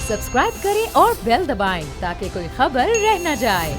Subscribe करें और bell दबाएं ताकि कोई खबर रह न जाए।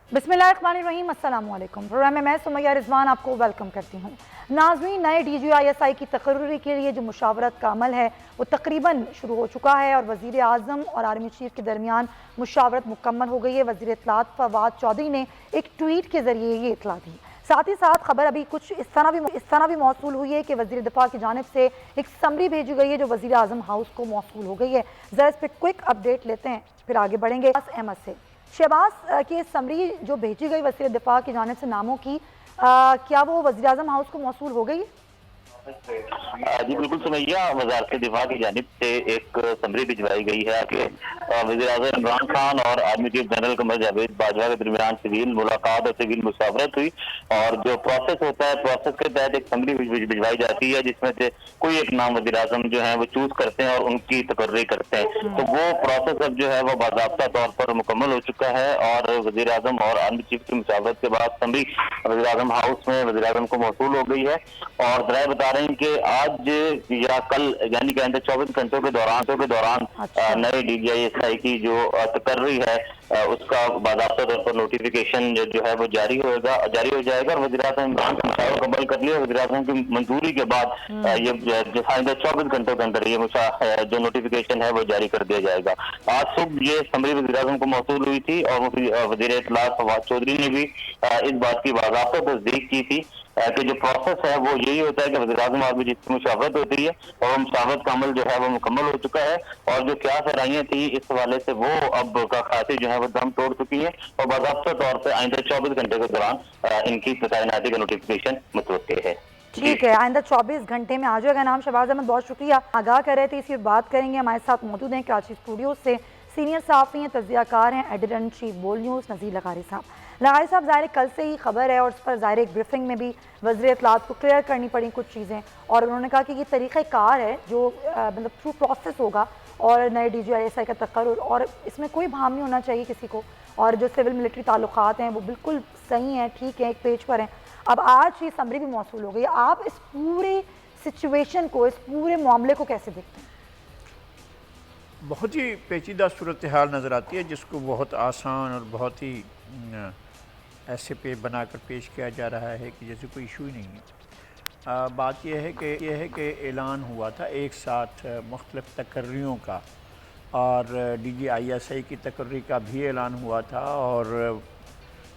बिस्मिल्लाहिर्रहमानिर्रहीम, अस्सलाम वालेकुम। प्रोग्राम में मैं सुमैया रिजवान आपको वेलकम करती हूँ। नाज़रीन, नए DGISI की तकर्री के लिए जो मुशावरत का अमल है वो तकरीबन शुरू हो चुका है और वज़ीर आज़म और आर्मी चीफ के दरमियान मुशावरत मुकम्मल हो गई है। वज़ीर इत्तलात फवाद चौधरी ने एक ट्वीट के ज़रिए ये इत्तला दी। साथ ही साथ खबर अभी कुछ इस तरह भी मौसूल हुई है कि वज़ीर दिफा की जानिब से एक समरी भेजी गई है जो वज़ीर आज़म हाउस को मौसूल हो गई है। ज़रा इस पर क्विक अपडेट लेते हैं, फिर आगे बढ़ेंगे। अहमद से शहबाज की समरी जो भेजी गई वज़ीर दिफा की जानिब से नामों की, क्या वो वज़ीर आज़म हाउस को मौसूल हो गई? जी बिल्कुल सुमैया, वज़ारत दिफा की जानिब से एक समरी भिजवाई गई है कि वज़ीर आज़म इमरान खान और army chief general Qamar Javed Bajwa के दरमियान सिविल मुलाकात और सिविल मुशावरत हुई और जो प्रोसेस होता है, प्रोसेस के तहत एक समरी भिजवाई जाती है जिसमें से कोई एक नाम वज़ीर आज़म जो है वो चूज करते हैं और उनकी तकर्री करते हैं। तो वो प्रोसेस अब जो है वो बाज़ाब्ता तौर पर मुकम्मल हो चुका है और वज़ीर आज़म और आर्मी चीफ की मुशावरत के बाद समरी वज़ीर आज़म हाउस में वज़ीर आज़म को मौसूल हो गई है। और ज़रा बता रहे हैं कि आज या कल यानी कि आइंदा 24 घंटों के दौरान नए DGISI की जो तकर्री है उसका बाज़ाब्ता तौर पर नोटिफिकेशन जो है वो जारी हो जाएगा और वज़ीर आज़म इमरान खान मुशावरा मुकम्मल कर लिया। वज़ीर आज़म की मंजूरी के बाद ये आइंदा 24 घंटों के अंदर ये जो नोटिफिकेशन है वो जारी कर दिया जाएगा। आज सुबह ये समरी वज़ीर आज़म को मौसूल हुई थी और वज़ीर इत्तलात फवाद चौधरी ने भी इस बात की बाज़ाब्ता तस्दीक की थी कि जो प्रोसेस है वो यही होता है कि वज़ीर आज़म आर्मी जिसकी मुशावरत होती है और वो मुशावरत का अमल जो है वो मुकम्मल हो चुका है और जो क्या सराहियाँ थी इस हवाले से वो अब का खासी जो है वो दम तोड़ चुकी है और बाज़ाब्ता तौर पर आइंदा 24 घंटे के दौरान इनकी तैनाती का नोटिफिकेशन मुतवक्किल है। ठीक है, आइंदा 24 घंटे में आ जाएगा नाम। शहबाज अहमद, बहुत शुक्रिया, आगाह कर रहे थे। इसी बात करेंगे। हमारे साथ मौजूद हैं कराची स्टूडियो से सीनियर सहाफ़ी हैं, तज्ज़ियाकार हैं, एडिटर इन चीफ बोल न्यूज़ नज़ीर लगारी साहब। लगारी साहब, ज़ाहिर कल से ही खबर है और उस पर ज़ाहिर एक ब्रीफिंग में भी वज़ीर इत्तलात को क्लियर करनी पड़ी कुछ चीज़ें और उन्होंने कहा कि ये तरीक़ाकार है जो मतलब थ्रू प्रोसेस होगा और नए DGISI का तकर्रुर और इसमें कोई भाम नहीं होना चाहिए किसी को और जो सिविल मिलिट्री ताल्लुकात हैं वो बिल्कुल सही हैं, ठीक है, एक पेज पर हैं। अब आज ये समरी भी मौसूल हो गई। आप इस पूरे सिचुएशन को, इस पूरे मामले को कैसे देखते हैं? बहुत ही पेचीदा सूरत हाल नज़र आती है जिसको बहुत आसान और बहुत ही ऐसे पे बनाकर पेश किया जा रहा है कि जैसे कोई इशू ही नहीं है। बात यह है कि ऐलान हुआ था एक साथ मुख्तलिफ़ तकर्रियों का और DGISI की तकर्री का भी ऐलान हुआ था और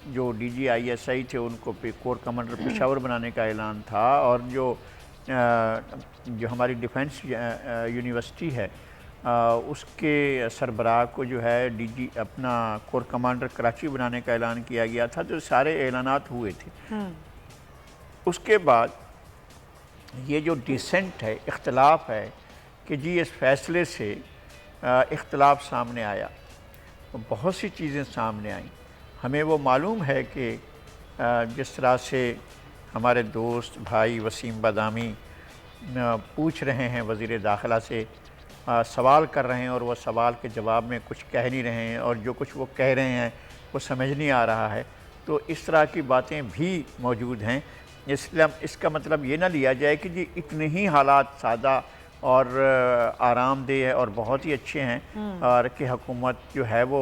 जो DGISI थे उनको कोर कमांडर पेशावर बनाने का ऐलान था और जो हमारी डिफेंस यूनिवर्सिटी है उसके सरबराह को जो है अपना कोर कमांडर कराची बनाने का ऐलान किया गया था। तो सारे ऐलानात हुए थे। उसके बाद ये जो डिसेंट है, इख्तलाफ है कि जी इस फैसले से इख्तलाफ सामने आया, तो बहुत सी चीज़ें सामने आईं। हमें वो मालूम है कि जिस तरह से हमारे दोस्त भाई वसीम बादामी पूछ रहे हैं वज़ीर दाखिला से, सवाल कर रहे हैं और वह सवाल के जवाब में कुछ कह नहीं रहे हैं और जो कुछ वो कह रहे हैं वो समझ नहीं आ रहा है, तो इस तरह की बातें भी मौजूद हैं। इसलिए इसका मतलब ये ना लिया जाए कि जी इतने ही हालात सादा और आरामदेह और बहुत ही अच्छे हैं और कि हुकूमत जो है वो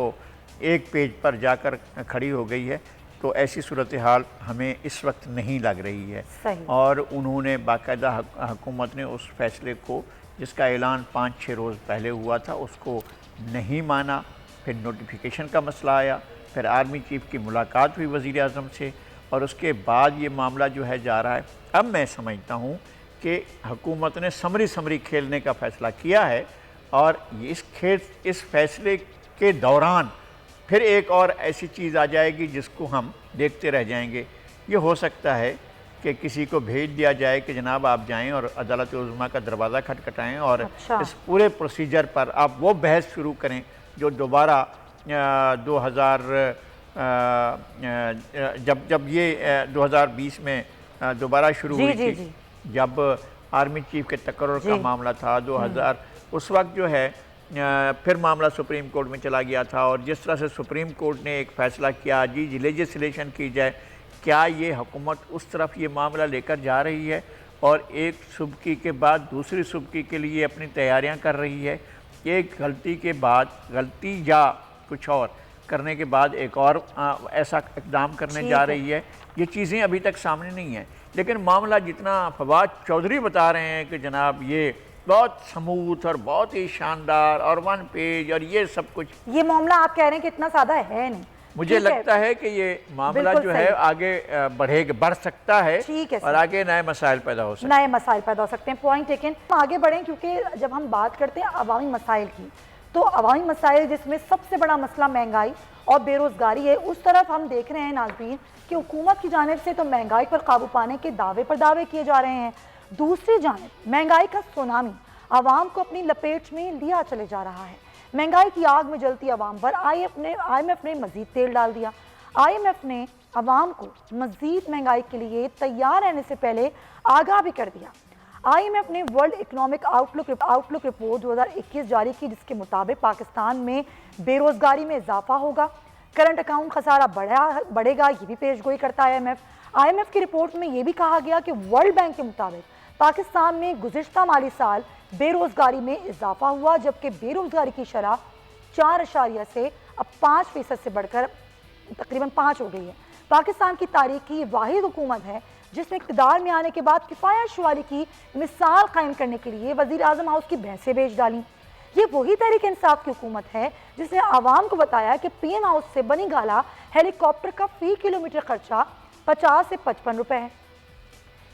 एक पेज पर जाकर खड़ी हो गई है, तो ऐसी सूरत हाल हमें इस वक्त नहीं लग रही है। और उन्होंने बाकायदा हुकूमत ने उस फैसले को जिसका ऐलान 5-6 रोज़ पहले हुआ था उसको नहीं माना। फिर नोटिफिकेशन का मसला आया, फिर आर्मी चीफ की मुलाकात हुई वज़ीर आज़म से और उसके बाद ये मामला जो है जा रहा है। अब मैं समझता हूँ कि हुकूमत ने समरी खेलने का फ़ैसला किया है और इस फैसले के दौरान फिर एक और ऐसी चीज़ आ जाएगी जिसको हम देखते रह जाएंगे। ये हो सकता है कि किसी को भेज दिया जाए कि जनाब आप जाएं और अदालत उज़्मा का दरवाज़ा खटखटाएं और इस पूरे प्रोसीजर पर आप वो बहस शुरू करें जो दोबारा 2000 जब ये 2020 में दोबारा शुरू हुई थी, जब आर्मी चीफ के तकर्रुर का मामला था 2000, उस वक्त जो है फिर मामला सुप्रीम कोर्ट में चला गया था, और जिस तरह से सुप्रीम कोर्ट ने एक फ़ैसला किया जी लेजिस्लेशन की जाए, क्या ये हुकूमत उस तरफ ये मामला लेकर जा रही है और एक सुबकी के बाद दूसरी सुबकी के लिए अपनी तैयारियां कर रही है, एक गलती के बाद गलती या कुछ और करने के बाद एक और ऐसा इकदाम करने जा रही है? ये चीज़ें अभी तक सामने नहीं हैं, लेकिन मामला जितना फवाद चौधरी बता रहे हैं कि जनाब ये बहुत स्मूथ और बहुत ही शानदार और वन पेज और ये सब कुछ, ये मामला आप कह रहे हैं कि इतना सादा है नहीं। मुझे लगता है कि ये मामला जो है आगे बढ़ सकता है, ठीक है और आगे नए मसाइल पैदा हो सकते हैं। नए मसाइल पैदा हो सकते हैं, पॉइंट टेकन। हम आगे बढ़ें, क्योंकि जब हम बात करते हैं अवामी मसाइल की, तो अवामी मसाइल जिसमें सबसे बड़ा मसला महंगाई और बेरोज़गारी है, उस तरफ हम देख रहे हैं नाज़रीन कि हुकूमत की जानिब से तो महंगाई पर काबू पाने के दावे पर दावे किए जा रहे हैं, दूसरी जानिब महंगाई का सुनामी आवाम को अपनी लपेट में लिया चले जा रहा है। महंगाई की आग में जलती आवाम पर IMF ने मजीद तेल डाल दिया। IMF ने आवाम को मजीद महंगाई के लिए तैयार रहने से पहले आगाह भी कर दिया। IMF ने वर्ल्ड इकोनॉमिक आउटलुक रिपोर्ट 2021 जारी की, जिसके मुताबिक पाकिस्तान में बेरोजगारी में इजाफा होगा, करंट अकाउंट खसारा बढ़ेगा, ये भी पेशगोई करता है IMF की रिपोर्ट में यह भी कहा गया कि वर्ल्ड बैंक के मुताबिक पाकिस्तान में गुज़िश्ता माली साल बेरोजगारी में इजाफा हुआ, जबकि बेरोजगारी की शरह 4 से अब 5% से बढ़कर तकरीबन 5 हो गई है। पाकिस्तान की तारीख की वाहिद हुकूमत है जिसने इक़्तिदार में आने के बाद किफ़ायत शुमारी की मिसाल कायम करने के लिए वज़ीर आज़म हाउस की भैंसें बेच डाली। ये वही तहरीक इंसाफ की हुकूमत है जिसने आवाम को बताया कि PM हाउस से बनी गाला हेलीकॉप्टर का फी किलोमीटर खर्चा 50 से 55 रुपए है।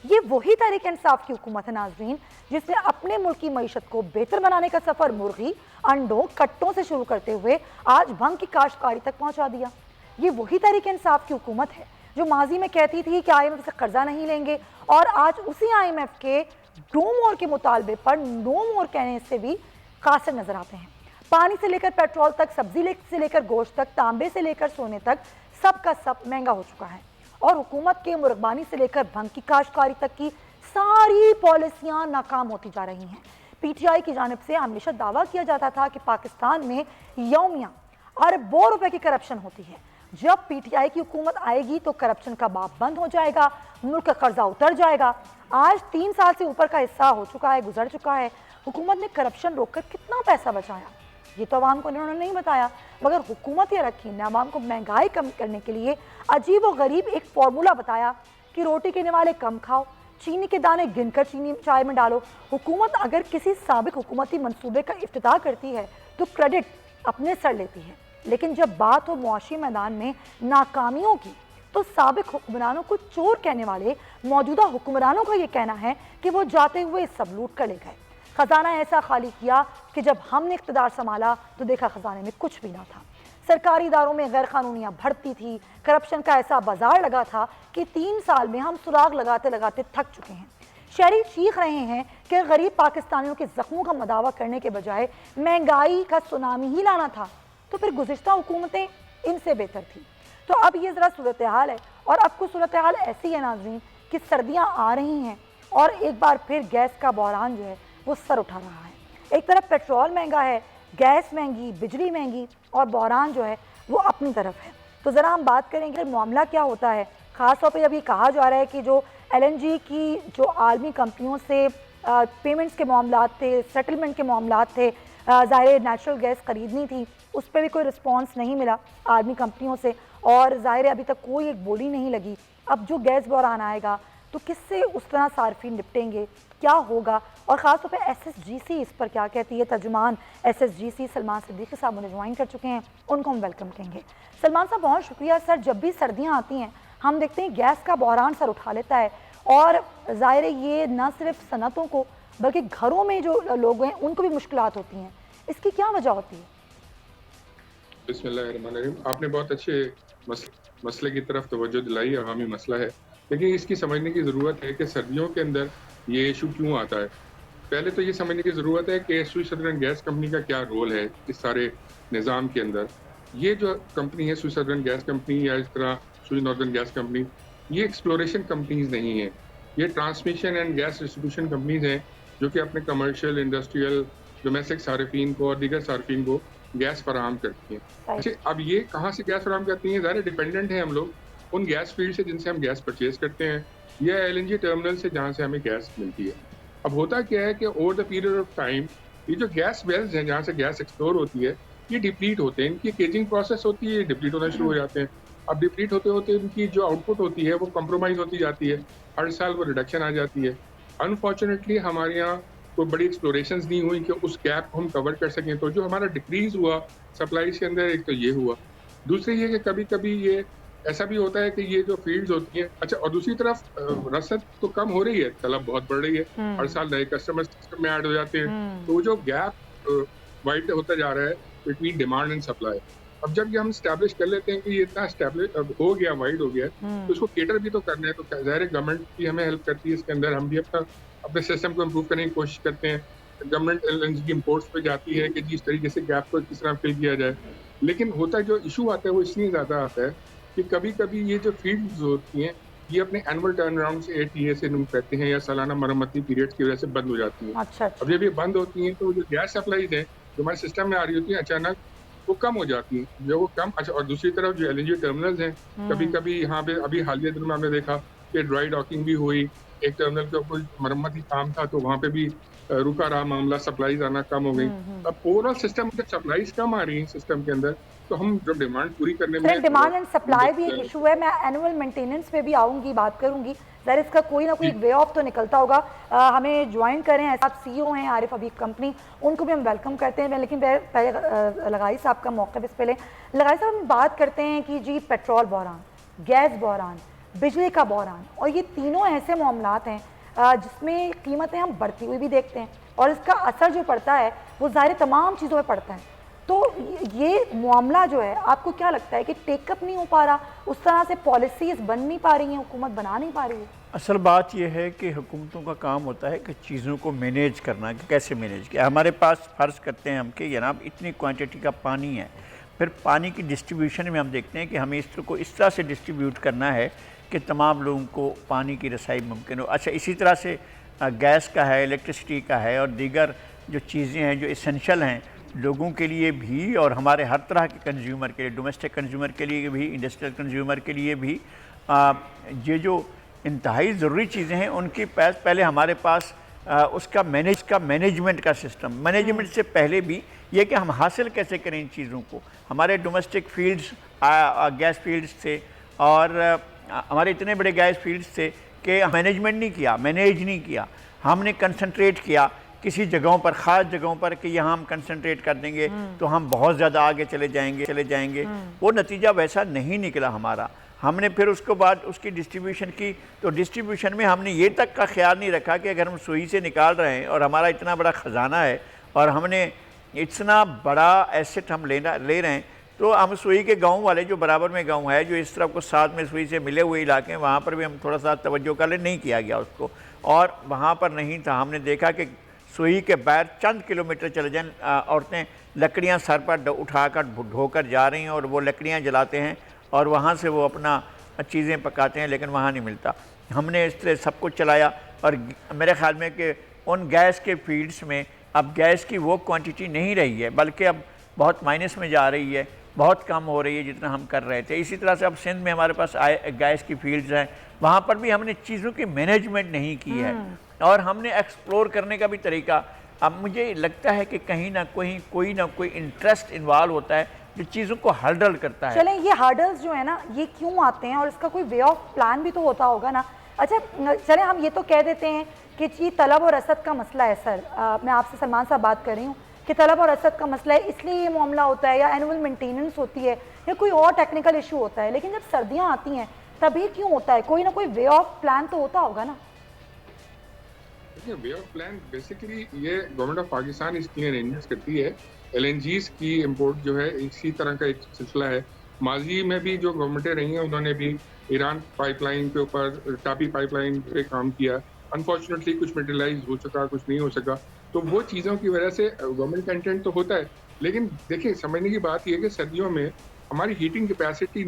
ये वही तहरीक इंसाफ की हुकूमत है नाज़रीन जिसने अपने मुल्क की मईशत को बेहतर बनाने का सफ़र मुर्गी, अंडों, कट्टों से शुरू करते हुए आज भंग की काश्तकारी तक पहुंचा दिया। ये वही तहरीक इंसाफ की हुकूमत है जो माजी में कहती थी कि IMF से कर्जा नहीं लेंगे, और आज उसी IMF के नो मोर के मुतालबे पर नो मोर कहने से भी कासिर नजर आते हैं। पानी से लेकर पेट्रोल तक, सब्जी से लेकर गोश्त तक, तांबे से लेकर सोने तक, सब का सब महंगा हो चुका है, और हुकूमत के मुरगबानी से लेकर भंग की काश्तकारी तक की सारी पॉलिसियां नाकाम होती जा रही हैं। PTI की जानिब से हमेशा दावा किया जाता था कि पाकिस्तान में यौमिया अरबों रुपए की करप्शन होती है। जब PTI की हुकूमत आएगी तो करप्शन का बाप बंद हो जाएगा, मुल्क का कर्जा उतर जाएगा। आज 3 साल से ऊपर का हिस्सा हो चुका है, गुजर चुका है। हुकूमत ने करप्शन रोककर कितना पैसा बचाया ये तो आवाम को इन्होंने नहीं बताया, मगर हुकूमत ये रखी ने आवाम को महंगाई कम करने के लिए अजीब व गरीब एक फार्मूला बताया कि रोटी गिनने वाले कम खाओ, चीनी के दाने गिनकर चीनी चाय में डालो। हुकूमत अगर किसी साबिक हुकूमती मंसूबे का इफ्तिताह करती है तो क्रेडिट अपने सर लेती है, लेकिन जब बात हो मुआशी मैदान में नाकामियों की तो साबिक हुक्मरानों को चोर कहने वाले मौजूदा हुक्मरानों का ये कहना है कि वो जाते हुए सब लूट कर ले गए। खजाना ऐसा खाली किया कि जब हमने इख्तिदार संभाला तो देखा खजाने में कुछ भी ना था। सरकारी इदारों में गैर कानूनियाँ बढ़ती थी, करप्शन का ऐसा बाजार लगा था कि 3 साल में हम सुराग लगाते लगाते थक चुके हैं। शहरी चीख रहे हैं कि गरीब पाकिस्तानियों के जख्मों का मदावा करने के बजाय महंगाई का सुनामी ही लाना था, तो फिर गुज़िश्ता हुकूमतें इनसे बेहतर थी। तो अब ये ज़रा सूरत हाल है, और अब कुछ सूरत हाल ऐसी है नाज़रीन कि सर्दियाँ आ रही हैं और एक बार फिर गैस का बहरान जो है वो सर उठा रहा है। एक तरफ पेट्रोल महंगा है, गैस महंगी, बिजली महंगी, और बहरान जो है वो अपनी तरफ है। तो ज़रा हम बात करेंगे कि मामला क्या होता है। ख़ास तौर पे जब ये कहा जा रहा है कि जो LNG की जो आलमी कंपनियों से पेमेंट्स के मामलात थे, सेटलमेंट के मामलात थे, ज़ाहिर नेचुरल गैस ख़रीदनी थी, उस पर भी कोई रिस्पॉन्स नहीं मिला आलमी कंपनियों से, और ज़ाहिर अभी तक कोई एक बोली नहीं लगी। अब जो गैस बहरान आएगा तो किससे उस तरह सार्फिन निपटेंगे, क्या होगा, और ख़ास तौर पे SSGC इस पर क्या कहती है। तर्जुमान SSGC सलमान सिद्दीकी साहब मुझे ज्वाइन कर चुके हैं, उनको हम वेलकम कहेंगे। सलमान साहब बहुत शुक्रिया सर। जब भी सर्दियाँ आती हैं हम देखते हैं गैस का बहरान सर उठा लेता है, और ज़ाहिर ये न सिर्फ सनतों को बल्कि घरों में जो लोग हैं उनको भी मुश्किलात होती हैं। इसकी क्या वजह होती है? बिस्मिल्लाहिर्रहमानिर्रहीम। आपने बहुत अच्छे मसले की तरफ तवज्जो दिलाई। अवामी मसला है, लेकिन इसकी समझने की ज़रूरत है कि सर्दियों के अंदर ये इशू क्यों आता है। पहले तो ये समझने की ज़रूरत है कि स्विस सदर्न गैस कंपनी का क्या रोल है इस सारे निज़ाम के अंदर। ये जो कंपनी है स्विस सदर्न गैस कंपनी या इस तरह स्विस नॉर्दर्न गैस कंपनी, ये एक्सप्लोरेशन कंपनीज नहीं है, ये transmission and gas distribution companies हैं जो कि अपने कमर्शियल, इंडस्ट्रियल डोमेस्टिक सार्फिन को और दीगर सार्फिन को गैस फराहम करती हैं। अच्छा, अब ये कहाँ से गैस फराहम करती हैं? ज़ाहिर डिपेंडेंट हैं हम लोग उन गैस फील्ड से जिनसे हम गैस परचेज करते हैं, या LNG टर्मिनल से जहाँ से हमें गैस मिलती है। अब होता क्या है कि over the period of time ये जो गैस वेल्स हैं जहाँ से गैस एक्सप्लोर होती है, ये डिप्लीट होते हैं, इनकी केजिंग प्रोसेस होती है, डिप्लीट होना शुरू हो जाते हैं। अब डिप्लीट होते होते इनकी जो आउटपुट होती है वो कंप्रोमाइज़ होती जाती है, हर साल वो रिडक्शन आ जाती है। अनफॉर्चुनेटली हमारे यहाँ कोई बड़ी एक्सप्लोरेशंस नहीं हुई कि उस गैप को हम कवर कर सकें, तो जो हमारा डिक्रीज हुआ सप्लाईज के अंदर, एक तो ये हुआ। दूसरी ये कि कभी कभी ये ऐसा भी होता है कि ये जो फील्ड्स होती हैं, अच्छा, और दूसरी तरफ रसद तो कम हो रही है, तलब बहुत बढ़ रही है, हर साल नए कस्टमर सिस्टम में ऐड हो जाते हैं, तो जो गैप वाइड होता जा रहा है बिटवीन डिमांड एंड सप्लाई। अब जब ये हम स्टैब्लिश कर लेते हैं कि ये इतना स्टैब्लिश हो गया, वाइड हो गया, तो इसको केटर भी तो करना है, तो ज़ाहिर गवर्नमेंट भी हमें हेल्प करती है इसके अंदर, हम भी अपने सिस्टम को इम्प्रूव करने की कोशिश करते हैं। गवर्नमेंट LNG की इम्पोर्ट्स पे जाती है कि जिस तरीके से गैप को किस तरह फिल किया जाए, लेकिन होता जो इशू आता है वो इसलिए ज़्यादा आता है कि कभी कभी ये जो फील्ड्स होती हैं ये अपने एनुअल टर्न अराउंड से ATA से नूम करते हैं या सालाना मरम्मती पीरियड की वजह से बंद हो जाती हैं। अच्छा। अब जब ये बंद होती हैं तो जो गैस सप्लाईज हैं जो हमारे सिस्टम में आ रही होती हैं, अचानक वो कम हो जाती हैं, जो वो कम। अच्छा, और दूसरी तरफ जो LNG टर्मिनल्स हैं, कभी कभी यहाँ पे अभी हालिया दिनों में हमने देखा कि ड्राई डॉकिंग भी हुई, एक टर्मिनल का कोई मरम्मती काम था तो वहाँ पे भी रुका रहा मामला, सप्लाईज आना कम हो गई। अब ओवरऑल सिस्टम जब सप्लाईज कम आ रही है सिस्टम के अंदर, तो हम जो डिमांड पूरी करने में, डिमांड एंड सप्लाई भी एक इशू है। मैं एनुअल मेंटेनेंस पे भी आऊंगी, बात करूंगी, ज़रा इसका कोई ना कोई वे ऑफ तो निकलता होगा। हमें ज्वाइन करें, आप CEO हैं आरिफ हबीब कंपनी, उनको भी हम वेलकम करते हैं। लेकिन पहले लगाई साहब का मौक़िफ़ इस पहले। लगाई साहब, हम बात करते हैं कि जी पेट्रोल बहरान, गैस बहरान, बिजली का बहरान, और ये तीनों ऐसे मामलात हैं जिसमें कीमतें हम बढ़ती हुई भी देखते हैं, और इसका असर जो पड़ता है वो ज़ाहिर तमाम चीज़ों में पड़ता है। तो ये मामला जो है, आपको क्या लगता है कि टेकअप नहीं हो पा रहा, उस तरह से पॉलिसीज़ बन नहीं पा रही हैं, हुकूमत बना नहीं पा रही है? असल बात यह है कि हुकूमतों का काम होता है कि चीज़ों को मैनेज करना, कि कैसे मैनेज किया। हमारे पास फ़र्ज़ करते हैं हम कि जनाब इतनी क्वांटिटी का पानी है, फिर पानी की डिस्ट्रीब्यूशन में हम देखते हैं कि हमें इसको इस तरह से डिस्ट्रीब्यूट करना है कि तमाम लोगों को पानी की रसाई मुमकिन हो। अच्छा, इसी तरह से गैस का है, इलेक्ट्रिसिटी का है, और दीगर जो चीज़ें हैं जो इसेंशियल हैं लोगों के लिए भी, और हमारे हर तरह के कंज्यूमर के लिए, डोमेस्टिक कंज्यूमर के लिए भी, इंडस्ट्रियल कंज्यूमर के लिए भी, ये जो इंतहाई ज़रूरी चीज़ें हैं उनकी पहले हमारे पास उसका मैनेजमेंट का सिस्टम, मैनेजमेंट से पहले भी ये कि हम हासिल कैसे करें इन चीज़ों को। हमारे डोमेस्टिक फील्ड्स, गैस फील्ड्स थे, और हमारे इतने बड़े गैस फील्ड्स थे कि मैनेजमेंट नहीं किया, मैनेज नहीं किया। हमने कंसंट्रेट किया किसी जगहों पर, ख़ास जगहों पर, कि यहाँ हम कंसंट्रेट कर देंगे तो हम बहुत ज़्यादा आगे चले जाएंगे। वो नतीजा वैसा नहीं निकला हमारा। हमने फिर उसके बाद उसकी डिस्ट्रीब्यूशन की, तो डिस्ट्रीब्यूशन में हमने ये तक का ख्याल नहीं रखा कि अगर हम सुई से निकाल रहे हैं और हमारा इतना बड़ा ख़जाना है और हमने इतना बड़ा एसेट हम ले रहे हैं, तो हम सुई के गांव वाले जो बराबर में गांव है, जो इस तरफ को साथ में सुई से मिले हुए इलाके हैं, वहाँ पर भी हम थोड़ा सा तवज्जो कर ले, नहीं किया गया उसको, और वहाँ पर नहीं था। हमने देखा कि सुई के बाहर चंद किलोमीटर चले जाएं, औरतें लकड़ियाँ सर पर उठाकर ढोकर जा रही हैं, और वो लकड़ियाँ जलाते हैं और वहाँ से वो अपना चीज़ें पकाते हैं, लेकिन वहाँ नहीं मिलता। हमने इस तरह सब कुछ चलाया, और मेरे ख्याल में कि उन गैस के फील्ड्स में अब गैस की वो क्वांटिटी नहीं रही है, बल्कि अब बहुत माइनस में जा रही है, बहुत कम हो रही है जितना हम कर रहे थे। इसी तरह से अब सिंध में हमारे पास गैस की फील्ड्स हैं, वहाँ पर भी हमने चीज़ों की मैनेजमेंट नहीं की है, और हमने एक्सप्लोर करने का भी तरीका, अब मुझे लगता है कि कहीं ना कोई ना कोई इंटरेस्ट इन्वॉल्व होता है जो चीज़ों को हर्डल करता है। चलें, ये हर्डल्स जो है ना, ये क्यों आते हैं, और इसका कोई वे ऑफ प्लान भी तो होता होगा ना। अच्छा, चलें हम ये तो कह देते हैं कि जी तलब और रसद का मसला है। सर, मैं आपसे सलमान साहब बात कर रही हूँ कि तलब और रसद का मसला है, इसलिए ये मामला होता है, या एनुअल मेंटेनेंस होती है, या कोई और टेक्निकल इशू होता है। लेकिन जब सर्दियाँ आती हैं तभी क्यों होता है? कोई ना कोई वे ऑफ प्लान तो होता होगा ना। वे ऑफ प्लान बेसिकली ये गवर्नमेंट ऑफ पाकिस्तान इसकी अरेंजमेंट्स करती है। LNGs की इंपोर्ट जो है इसी तरह का एक सिलसिला है। माजी में भी जो गवर्नमेंटें रही हैं उन्होंने भी ईरान पाइपलाइन के ऊपर, टापी पाइपलाइन पे काम किया। अनफॉर्चुनेटली कुछ मटेरियलाइज हो सका, कुछ नहीं हो सका, तो वो चीज़ों की वजह से गवर्नमेंट कंटेंट तो होता है। लेकिन देखिए, समझने की बात यह है कि सर्दियों में हमारी हीटिंग कैपेसिटी,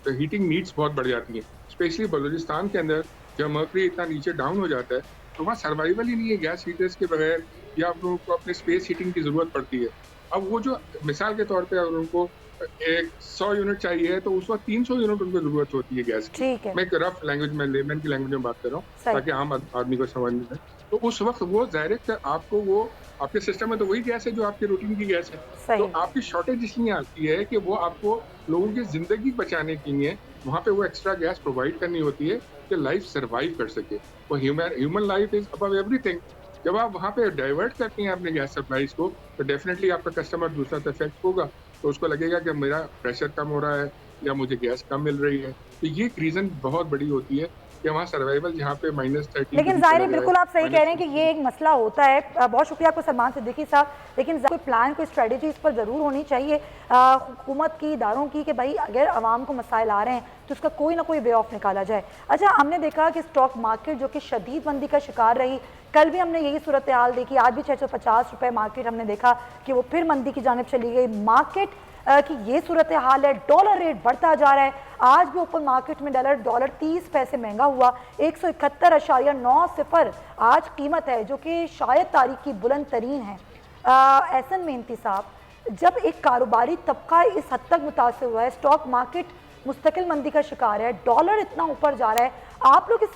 हीटिंग नीड्स बहुत बढ़ जाती हैं। स्पेशली बलूचिस्तान के अंदर जब मर्करी इतना नीचे डाउन हो जाता है तो वहाँ सर्वाइवल ही नहीं है गैस हीटर्स के बगैर, या आप लोगों को अपने स्पेस हीटिंग की ज़रूरत पड़ती है। अब वो जो मिसाल के तौर पे अगर उनको 100 यूनिट चाहिए है तो उस वक़्त 300 यूनिट उनको ज़रूरत होती है गैस की। ठीक है। मैं एक रफ लैंग्वेज में, लेमैन की लैंग्वेज में बात कर रहा हूँ सही। ताकि आम आदमी को समझ में आए। तो उस वक़्त वो ज़ाहिर है आपको वो आपके सिस्टम में तो वही गैस है जो आपके रूटीन की गैस है। सही। तो आपकी शॉर्टेज इसलिए आती है कि वो आपको लोगों की ज़िंदगी बचाने के लिए वहाँ पे वो एक्स्ट्रा गैस प्रोवाइड करनी होती है कि लाइफ सर्वाइव कर सके। वो human life is above everything. जब आप वहाँ पे डाइवर्ट करती हैं अपने गैस सप्लाईज़ को तो डेफिनेटली आपका कस्टमर दूसरा तो इफेक्ट होगा, तो उसको लगेगा कि मेरा प्रेशर कम हो रहा है या मुझे गैस कम मिल रही है। तो ये एक रीज़न बहुत बड़ी होती है कि वहाँ सर्वाइवल जहाँ पे -30 लेकिन ज़ाहिर है बिल्कुल आप सही कह रहे हैं कि ये एक मसला होता है। बहुत शुक्रिया आपको सलमान सिद्दीकी साहब। लेकिन कोई प्लान, कोई स्ट्रेटजी इस पर ज़रूर होनी चाहिए हुकूमत की, इदारों की, कि भाई अगर आवाम को मसाइल आ रहे हैं तो उसका कोई ना कोई वे ऑफ निकाला जाए। अच्छा, हमने देखा कि स्टॉक मार्केट जो कि शदीद मंदी का शिकार रही, कल भी हमने यही सूरत हाल देखी, आज भी 650 रुपये मार्केट हमने देखा कि वो फिर मंदी की जानिब चली गई। मार्केट कि ये सूरत हाल है, डॉलर रेट बढ़ता जा रहा है। आज भी ओपन मार्केट में डॉलर 30 पैसे महंगा हुआ, 171.90 आज कीमत है, जो कि शायद तारीख की बुलंद तरीन है। एहसन मेहनती साहब, जब एक कारोबारी तबका इस हद तक मुतासर हुआ है, स्टॉक मार्केट मुस्तकिल मंदी का शिकार है, डॉलर इतना ऊपर जा रहा है, आप लोग इस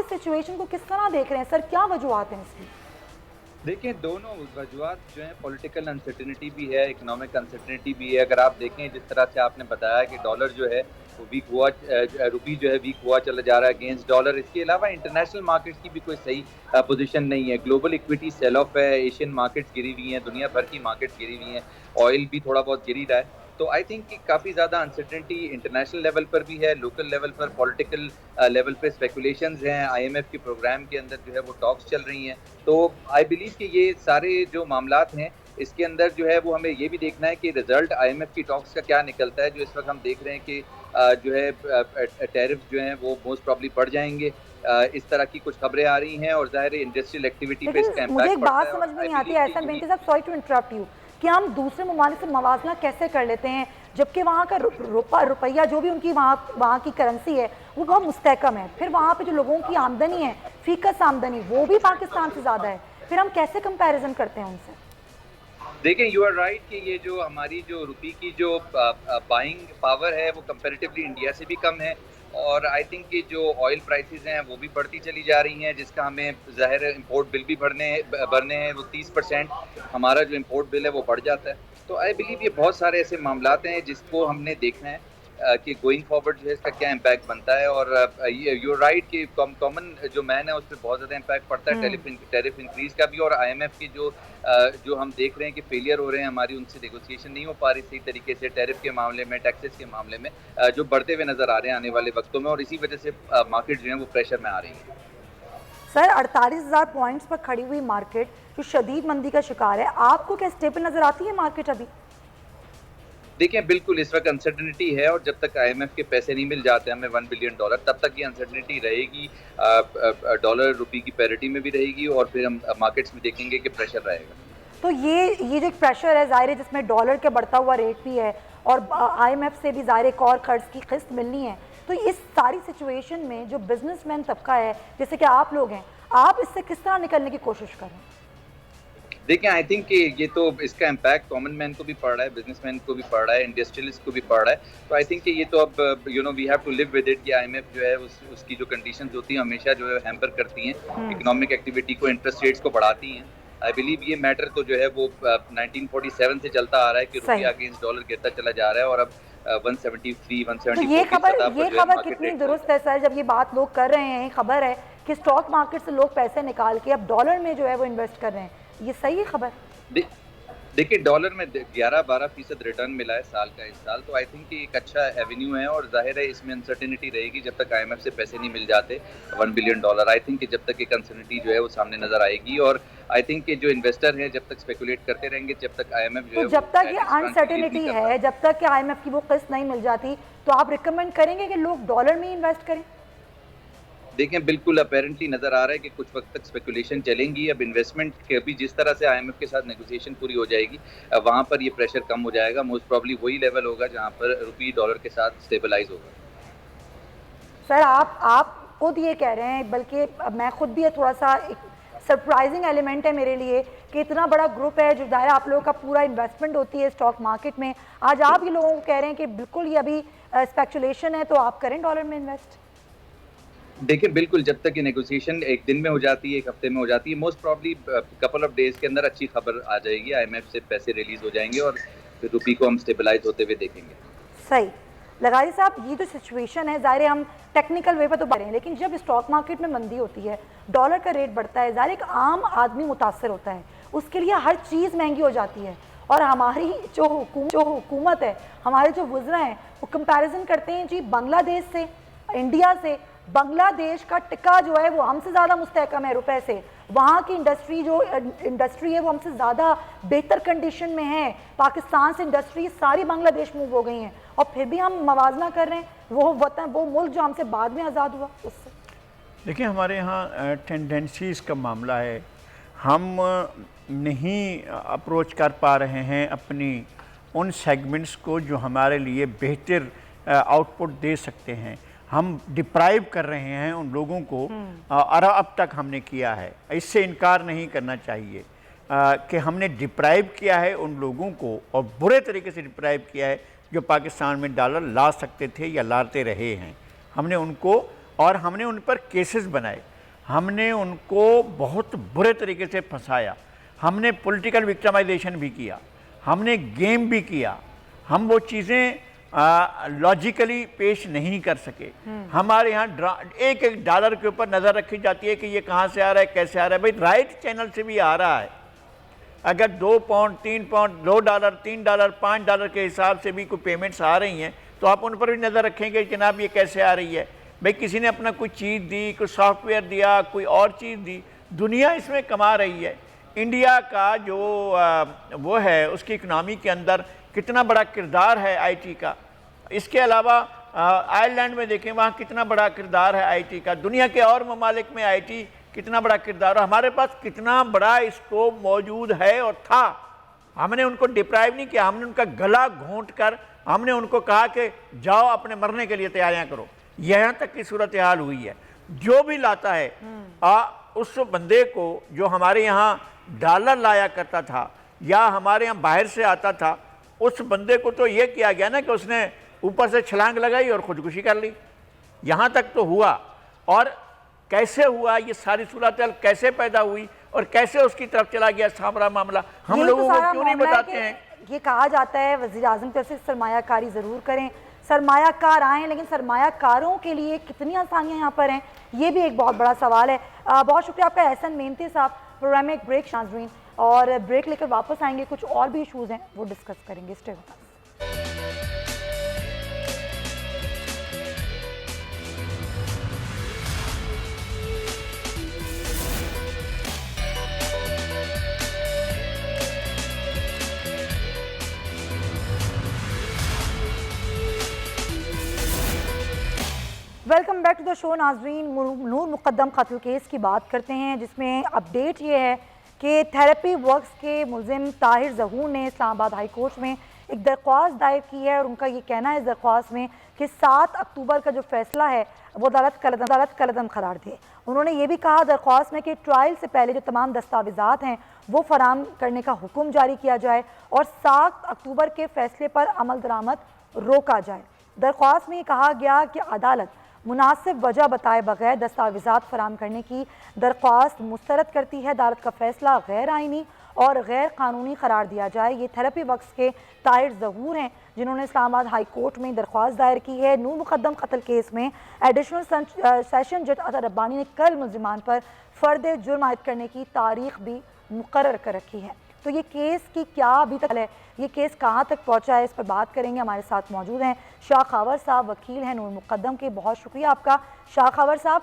सिचुएशन को किस तरह देख रहे हैं सर? क्या वजूहत हैं इसकी? देखिए, दोनों वजूहत जो है, पॉलिटिकल अनसर्टेनिटी भी है, इकोनॉमिक अनसर्टेनिटी भी है। अगर आप देखें जिस तरह से आपने बताया कि डॉलर जो है वो वीक हुआ, रुपी जो है वीक हुआ चला जा रहा है अगेंस्ट डॉलर। इसके अलावा इंटरनेशनल मार्केट्स की भी कोई सही पोजीशन नहीं है। ग्लोबल इक्विटी सेल ऑफ है, एशियन मार्केट्स गिरी हुई हैं, दुनिया भर की मार्केट्स गिरी हुई हैं, ऑयल भी थोड़ा बहुत गिरी रहा है। तो आई थिंक कि काफ़ी ज़्यादा अनसर्टेनिटी इंटरनेशनल लेवल पर भी है, लोकल लेवल पर, पॉलिटिकल लेवल पे स्पेकुलेशंस हैं, आईएमएफ के प्रोग्राम के अंदर जो है वो टॉक्स चल रही हैं। तो आई बिलीव कि ये सारे जो मामलात हैं इसके अंदर जो है वो हमें ये भी देखना है कि रिजल्ट आईएमएफ की टॉक्स का क्या निकलता है। जो इस वक्त हम देख रहे हैं कि जो है टैरिफ जो हैं वो मोस्ट प्रॉब्ली बढ़ जाएंगे, इस तरह की कुछ खबरें आ रही हैं और ज़ाहिर है इंडस्ट्रियल एक्टिविटी पे इसका इम्पैक्ट मुझे एक पड़ता बात है। समझ में नहीं आती है एहसन मेहनती साहब, सॉरी टू इंटरप्ट यू, कि हम दूसरे ममालिक से मवाजना कैसे कर लेते हैं जबकि वहाँ का रुपया जो भी उनकी वहाँ की करेंसी है वो बहुत मुस्तहकम है, फिर वहाँ पे जो लोगों की आमदनी है, फीकस आमदनी, वो भी पाकिस्तान से ज़्यादा है, फिर हम कैसे कंपैरिजन करते हैं उनसे? देखें, यू आर राइट कि ये जो हमारी जो रुपये की जो बाइंग पावर है वो कंपैरेटिवली इंडिया से भी कम है और आई थिंक कि जो ऑयल प्राइसेस हैं वो भी बढ़ती चली जा रही हैं, जिसका हमें ज़ाहिर इंपोर्ट बिल भी भरने हैं। वो 30% हमारा जो इंपोर्ट बिल है वो बढ़ जाता है। तो आई बिलीव ये बहुत सारे ऐसे मामलात हैं जिसको हमने देखना है कि गोइंग फॉरवर्ड जो है इसका क्या इम्पैक्ट बनता है। और यू राइट कि कॉमन जो मैन है उस पर बहुत ज़्यादा इम्पैक्ट पड़ता है टैरिफ इंक्रीज का भी। और आईएमएफ की जो हम देख रहे हैं कि फेलियर हो रहे हैं, हमारी उनसे नेगोशिएशन नहीं हो पा रही सही तरीके से टैरिफ के मामले में, टैक्सेस के मामले में, जो बढ़ते हुए नज़र आ रहे हैं आने वाले वक्तों में, और इसी वजह से मार्केट जो है वो प्रेशर में आ रही है। सर, 48,000 पॉइंट्स पर खड़ी हुई मार्केट जो शदीद मंदी का शिकार है, आपको क्या स्टेबल नज़र आती है मार्केट अभी? देखिए, बिल्कुल इस वक्त अनसर्टनिटी है और जब तक आईएमएफ के पैसे नहीं मिल जाते हमें $1 बिलियन, तब तक ये अनसर्टनिटी रहेगी, डॉलर रुपये की पैरिटी में भी रहेगी और फिर हम मार्केट्स में देखेंगे कि प्रेशर रहेगा। तो ये जो एक प्रेशर है ज़ाहिर है जिसमें डॉलर का बढ़ता हुआ रेट भी है और आईएमएफ से भी ज़ाहिर एक और कर्ज की किस्त मिलनी है, तो इस सारी सिचुएशन में जो बिजनेसमैन तबका है जैसे कि आप लोग हैं, आप इससे किस तरह निकलने की कोशिश कर रहे हैं? देखिए, आई थिंक कि ये तो इसका इम्पैक्ट कॉमन मैन को भी पड़ रहा है, बिजनेसमैन को भी पड़ रहा है, इंडस्ट्रियलिस्ट को भी पड़ रहा है। तो आई थिंक कि ये तो अब we have to live with it कि आईएमएफ जो है उसकी जो कंडीशंस होती हैं हमेशा जो है हैम्पर करती हैं इकोनॉमिक एक्टिविटी को, इंटरेस्ट रेट्स को बढ़ाती हैं। आई बिलीव ये मैटर तो जो है वो 1947 से चलता आ रहा है कि रुपया अगेंस्ट डॉलर गिरता चला जा रहा है और अब 173, 174 तो ये खबर कितनी दुरुस्त है सर, जब ये बात लोग कर रहे हैं, खबर है कि स्टॉक मार्केट से लोग पैसे निकाल के अब डॉलर में जो है वो इन्वेस्ट कर रहे हैं, ये सही है खबर? देखिए, डॉलर में 11-12% रिटर्न मिला है साल का इस साल, तो आई थिंक कि एक अच्छा एवेन्यू है और जाहिर है इसमें अनसर्टेनिटी रहेगी जब तक आईएमएफ से पैसे नहीं मिल जाते $1 बिलियन। आई थिंक कि जब तक एक अनसर्टेनिटी जो है वो सामने नजर आएगी और आई थिंक कि जो इन्वेस्टर हैं जब तक स्पेकुलेट करते रहेंगे, जब तक आईएमएफ जो है जब तक ये अनसर्टेनिटी है, जब तक कि आईएमएफ की वो किस्त नहीं मिल जाती, तो आप रिकमेंड करेंगे कि लोग डॉलर में इन्वेस्ट करें? देखें, बिल्कुल अपेरेंटली नज़र आ रहा है कि कुछ वक्त तक स्पेकुलेशन चलेंगी। अब इन्वेस्टमेंट के भी जिस तरह से आईएमएफ के साथ नेगोशिएशन पूरी हो जाएगी वहाँ पर ये प्रेशर कम हो जाएगा, मोस्ट प्रॉब्ली वही लेवल होगा जहाँ पर रुपये डॉलर के साथ स्टेबलाइज होगा। सर, आप खुद ये कह रहे हैं, बल्कि मैं खुद भी थोड़ा सा सरप्राइजिंग एलिमेंट है मेरे लिए कि इतना बड़ा ग्रुप है जो दायरा आप लोगों का पूरा इन्वेस्टमेंट होती है स्टॉक मार्केट में, आज आप ये लोगों को कह रहे हैं कि बिल्कुल ये अभी स्पेकुलेशन है, तो आप करें डॉलर में इन्वेस्ट? देखिए बिल्कुल, जब तक ये नेगोशिएशन एक दिन में हो जाती है, एक हफ्ते में हो जाती है, most probably couple of days के अंदर अच्छी खबर आ जाएगी, IMF से पैसे रिलीज हो जाएंगे और फिर रुपी को हम स्टेबलाइज होते हुए देखेंगे। सही लगाजी साहब, ये जो सिचुएशन है, ज़ाहिर है हम टेक्निकल वे पर तो बढ़े हैं, लेकिन जब स्टॉक मार्केट में मंदी होती है, डॉलर का रेट बढ़ता है, ज़ाहिर एक आम आदमी मुतासर होता है, उसके लिए हर चीज़ महंगी हो जाती है। और हमारी जो हुकूमत है, हमारे जो वज़रा हैं, वो कंपैरिजन करते हैं जी बांग्लादेश से, इंडिया से। बांग्लादेश का टिक्का जो है वो हमसे ज़्यादा मुस्तहकम है रुपए से, वहाँ की इंडस्ट्री है वो हमसे ज़्यादा बेहतर कंडीशन में है। पाकिस्तान से इंडस्ट्री सारी बांग्लादेश मूव हो गई हैं, और फिर भी हम मवाजना कर रहे हैं वो वतन, वो मुल्क जो हमसे बाद में आज़ाद हुआ उससे। देखिए हमारे यहाँ टेंडेंसीज़ का मामला है, हम नहीं अप्रोच कर पा रहे हैं अपनी उन सेगमेंट्स को जो हमारे लिए बेहतर आउटपुट दे सकते हैं। हम डिप्राइव कर रहे हैं उन लोगों को, और अब तक हमने किया है, इससे इनकार नहीं करना चाहिए कि हमने डिप्राइव किया है उन लोगों को, और बुरे तरीके से डिप्राइव किया है जो पाकिस्तान में डॉलर ला सकते थे या लाते रहे हैं। हमने उनको, और हमने उन पर केसेस बनाए, हमने उनको बहुत बुरे तरीके से फंसाया, हमने पॉलिटिकल विक्टिमाइजेशन भी किया, हमने गेम भी किया। हम वो चीज़ें लॉजिकली पेश नहीं कर सके। हमारे यहाँ एक एक डॉलर के ऊपर नज़र रखी जाती है कि ये कहाँ से आ रहा है, कैसे आ रहा है। भाई राइट चैनल से भी आ रहा है, अगर 2 pound 3 pound 2 dollar 3 dollar 5 dollar के हिसाब से भी कोई पेमेंट्स आ रही हैं, तो आप उन पर भी नज़र रखेंगे कि जनाब ये कैसे आ रही है। भाई किसी ने अपना कोई चीज़ दी, कोई सॉफ्टवेयर दिया, कोई और चीज़ दी, दुनिया इसमें कमा रही है। इंडिया का जो वो है उसकी इकनॉमी के अंदर कितना बड़ा किरदार है IT का। इसके अलावा आयरलैंड में देखें वहाँ कितना बड़ा किरदार है IT का। दुनिया के और ममालिक में IT कितना बड़ा किरदार है। हमारे पास कितना बड़ा स्कोप मौजूद है और था। हमने उनको डिप्राइव नहीं किया, हमने उनका गला घोंट कर हमने उनको कहा कि जाओ अपने मरने के लिए तैयारियां करो। यहाँ तक की सूरत हाल हुई है। जो भी लाता है उस बंदे को जो हमारे यहाँ डॉलर लाया करता था या हमारे यहाँ बाहर से आता था, उस बंदे को तो ये किया गया ना कि उसने ऊपर से छलांग लगाई और खुदकुशी कर ली। यहाँ तक तो हुआ। और कैसे हुआ, ये सारी सूरत हाल कैसे पैदा हुई और कैसे उसकी तरफ चला गया सारा मामला, हम लोगों को क्यों नहीं बताते हैं? ये कहा जाता है वज़ीर आज़म की तरफ से सरमायाकारी ज़रूर करें, सरमायाकार आएँ, लेकिन सरमायाकारों के लिए कितनी आसानियाँ यहाँ पर हैं, ये भी एक बहुत बड़ा सवाल है। बहुत शुक्रिया आपका एहसन मेहनती साहब। प्रोग्राम में एक ब्रेक नाज़रीन, और ब्रेक लेकर वापस आएंगे, कुछ और भी इशूज़ हैं वो डिस्कस करेंगे। Stay with us. Welcome back to the show नाजरीन। नूर मुकद्दम कत्ल केस की बात करते हैं, जिसमें अपडेट ये है कि थेरेपी वर्क्स के मुलजिम ताहिर ज़हूर ने इस्लामाबाद हाई कोर्ट में एक दरख्वास्त दायर की है, और उनका ये कहना है इस दरख्वास्त में कि 7 अक्टूबर का जो फैसला है वो अदालत कलअदम करार दे। उन्होंने ये भी कहा दरख्वास्त में कि ट्रायल से पहले जो तमाम दस्तावेज़ात हैं वो फराम करने का हुक्म जारी किया जाए और 7 अक्टूबर के फैसले पर अमल दरामद रोका जाए। दरख्वास्त में कहा गया कि अदालत मुनासिब वजह बताए बगैर दस्तावेज़ात फराम करने की दरख्वास्त मुस्तरद करती है। अदालत का फैसला गैर आइनी और गैर कानूनी करार दिया जाए। ये थेरेपी वर्क्स के ताहिर ज़हूर हैं, जिन्होंने इस्लामाबाद हाई कोर्ट में दरख्वास्त दायर की है। नूर मुकद्दम कत्ल केस में एडिशनल सेशन जज अतर रब्बानी ने कल मुलजिमान पर फ़र्द जुर्म आयद करने की तारीख भी मुकर्रर कर रखी है। तो ये केस की क्या अभी तक है, ये केस कहाँ तक पहुँचा है, इस पर बात करेंगे। हमारे साथ मौजूद हैं शाह खावर साहब, वकील हैं नूर मुकद्दम के। बहुत शुक्रिया आपका शाह खावर साहब।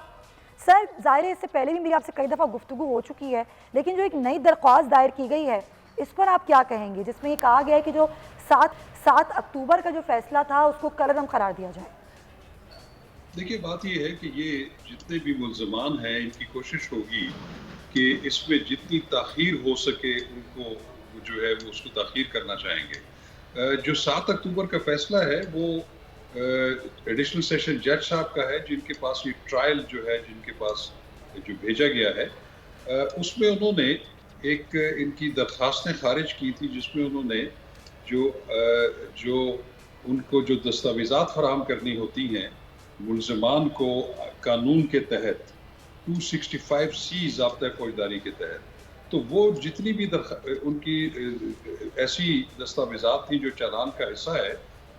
सर ज़ाहिर है इससे पहले भी मेरी आपसे कई दफ़ा गुफ्तगू हो चुकी है, लेकिन जो एक नई दरख्वास्त दायर की गई है इस पर आप क्या कहेंगे, जिसमें ये कहा गया है कि जो 7 अक्टूबर का जो फैसला था उसको कलअदम करार दिया जाए? देखिए बात ये है कि ये जितने भी मुल्ज़मान हैं इनकी कोशिश होगी कि इसमें जितनी ताख़ीर हो सके उनको जो है वो उसको ताख़ीर करना चाहेंगे। जो 7 अक्टूबर का फैसला है वो एडिशनल सेशन जज साहब का है, जिनके पास ये ट्रायल जो है जिनके पास जो भेजा गया है, उसमें उन्होंने एक इनकी दरख्वास्तें खारिज की थी जिसमें उन्होंने जो उनको जो दस्तावेज़ात फराहम करनी होती हैं मुलजमान को कानून के तहत 265C ज़ाब्ता फौजदारी के तहत, तो वो जितनी भी उनकी ऐसी दस्तावेज़ात थी जो चालान का हिस्सा है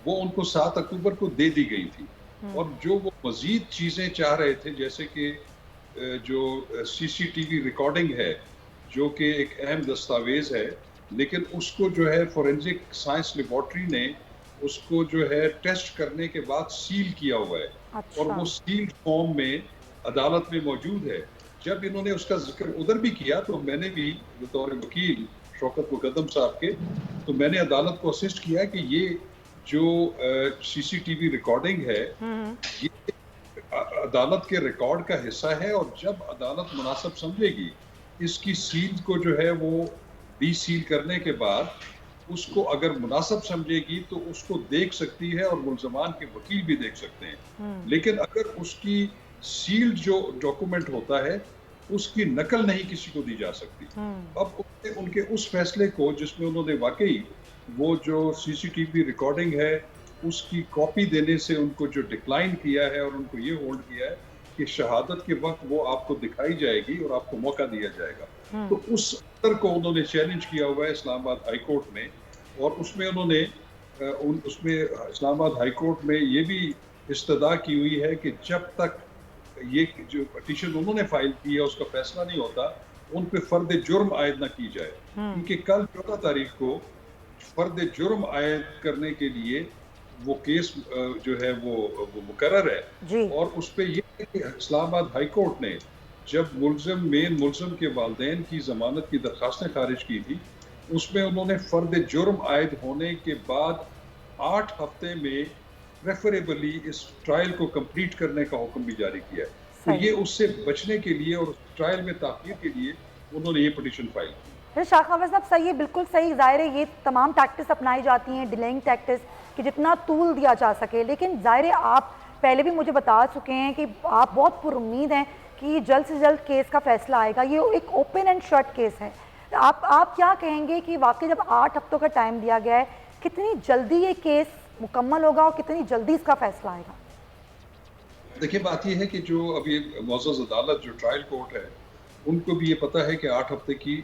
वो उनको 7 अक्टूबर को दे दी गई थी। और जो वो मज़ीद चीज़ें चाह रहे थे जैसे कि जो CCTV रिकॉर्डिंग है जो कि एक अहम दस्तावेज़ है, लेकिन उसको जो है फोरेंसिक साइंस लेबॉर्ट्री ने उसको जो है टेस्ट करने के बाद सील किया हुआ है। अच्छा। और वो सील्ड फॉर्म में अदालत में मौजूद है। जब इन्होंने उसका जिक्र उधर भी किया तो मैंने भी बतौर वकील शौकत मुकद्दम साहब के, तो मैंने अदालत को असिस्ट किया कि ये जो CCTV रिकॉर्डिंग है ये अदालत के रिकॉर्ड का हिस्सा है और जब अदालत मुनासिब समझेगी इसकी सील को जो है वो डीसील करने के बाद उसको अगर मुनासिब समझेगी तो उसको देख सकती है और मुल्ज़मान के वकील भी देख सकते हैं। लेकिन अगर उसकी सील्ड जो डॉक्यूमेंट होता है उसकी नकल नहीं किसी को दी जा सकती। अब उनके उस फैसले को जिसमें उन्होंने वाकई वो जो CCTV रिकॉर्डिंग है उसकी कॉपी देने से उनको जो डिक्लाइन किया है और उनको ये होल्ड किया है कि शहादत के वक्त वो आपको दिखाई जाएगी और आपको मौका दिया जाएगा। तो उस अंतर को उन्होंने चैलेंज किया हुआ है इस्लामाबाद हाई कोर्ट में और उसमें उन्होंने उसमें इस्लामाबाद हाई कोर्ट में ये भी इस्तदा की हुई है कि जब तक ये जो पिटीशन उन्होंने फाइल की है उसका फैसला नहीं होता उन पे फर्द जुर्म आयद न की जाए, क्योंकि कल 14 तारीख को फर्द जुर्म आयद करने के लिए वो केस जो है वो मुकर्रर है। और उस पे ये है कि इस्लामाबाद हाई कोर्ट ने जब मेन मुल्ज़िम के वालिदैन की ज़मानत की दरख्वास्तें खारिज की थी उसमें उन्होंने फर्द जुर्म आयद होने के बाद 8 हफ्ते में प्रेफरेबली इस ट्रायल को कंप्लीट करने का हुक्म भी जारी किया है। तो ये उससे बचने के लिए और ट्रायल में ताख़ीर के लिए उन्होंने ये पिटीशन फाइल की। शाह खबर साहब सही है, बिल्कुल सही। ज़ाहिर है ये तमाम टैक्टिस अपनाई जाती हैं, डिलेइंग टैक्टिस, कि जितना तूल दिया जा सके। लेकिन ज़ाहिर है आप पहले भी मुझे बता चुके हैं कि आप बहुत पुरुम्मीद हैं कि जल्द से जल्द केस का फैसला आएगा। ये एक ओपन एंड शट केस है। आप क्या कहेंगे कि वाकई जब 8 हफ्तों का टाइम दिया गया है कितनी जल्दी ये केस मुकम्मल होगा और कितनी जल्दी इसका फैसला आएगा? देखिए बात यह है कि जो अभी मुअज़्ज़ज़ अदालत जो ट्रायल कोर्ट है उनको भी ये पता है कि 8 हफ्ते की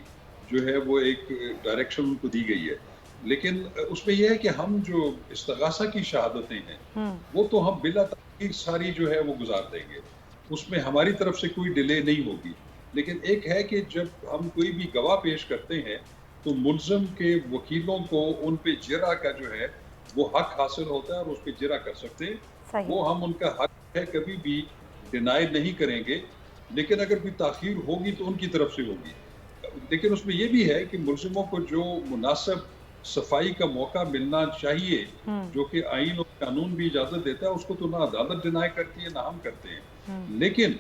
जो है वो एक डायरेक्शन उनको दी गई है, लेकिन उसमें यह है कि हम जो इस्तग़ासा की शहादतें हैं वो तो हम बिला ताख़ीर सारी जो है वो गुजार देंगे, उसमें हमारी तरफ से कोई डिले नहीं होगी। लेकिन एक है कि जब हम कोई भी गवाह पेश करते हैं तो मुल्ज़िम के वकीलों को उन पे जिरा का जो है वो हक हासिल होता है और उस पर जिरा कर सकते हैं। वो हम उनका हक है कभी भी डिनाई नहीं करेंगे, लेकिन अगर कोई ताख़ीर होगी तो उनकी तरफ से होगी। लेकिन उसमें यह भी है कि मुल्ज़िमों को जो मुनासिब सफाई का मौका मिलना चाहिए जो कि आइन और कानून भी इजाज़त देता है, उसको तो ना अदालत डिनाई करती है ना हम करते हैं। लेकिन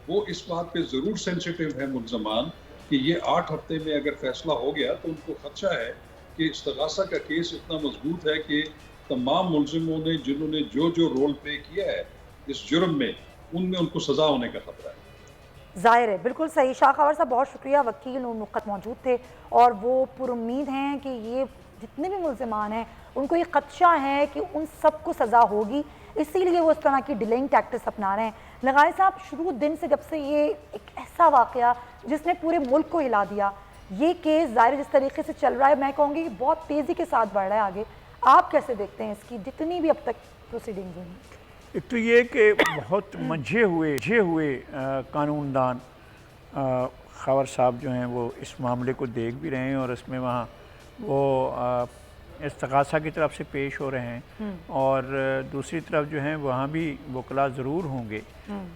वो इस बात पे ज़रूर सेंसिटिव है मुल्ज़मान कि ये 8 हफ्ते में अगर फैसला हो गया तो उनको खदशा है कि इस्तग़ासा का केस इतना मजबूत है कि तमाम मुल्ज़िमों ने जिन्होंने जो जो रोल प्ले किया है इस जुर्म में उनमें उनको सज़ा होने का खतरा है। ज़ाहिर है, बिल्कुल सही। शाह खबर साहब बहुत शुक्रिया, वकील नूर मुक़्क़त मौजूद थे और वो पुरुम्मीद हैं कि ये जितने भी मुल्ज़िमान हैं उनको ये खदशा है कि उन सबको सज़ा होगी, इसीलिए वो इस तरह की डिलेइंग टैक्टिस अपना रहे हैं। लगाए साहब, शुरू दिन से जब से ये एक ऐसा वाक़या जिसने पूरे मुल्क को हिला दिया, ये केस ज़ाहिर जिस तरीके से चल रहा है मैं कहूँगी कि बहुत तेज़ी के साथ बढ़ रहा है आगे, आप कैसे देखते हैं इसकी जितनी भी अब तक प्रोसीडिंग्स हुई? एक तो ये कि बहुत मंझे हुए कानूनदान खबर साहब जो हैं वो इस मामले को देख भी रहे हैं और इसमें वहाँ वो इस्तग़ासा की तरफ से पेश हो रहे हैं और दूसरी तरफ जो हैं वहाँ भी वकला ज़रूर होंगे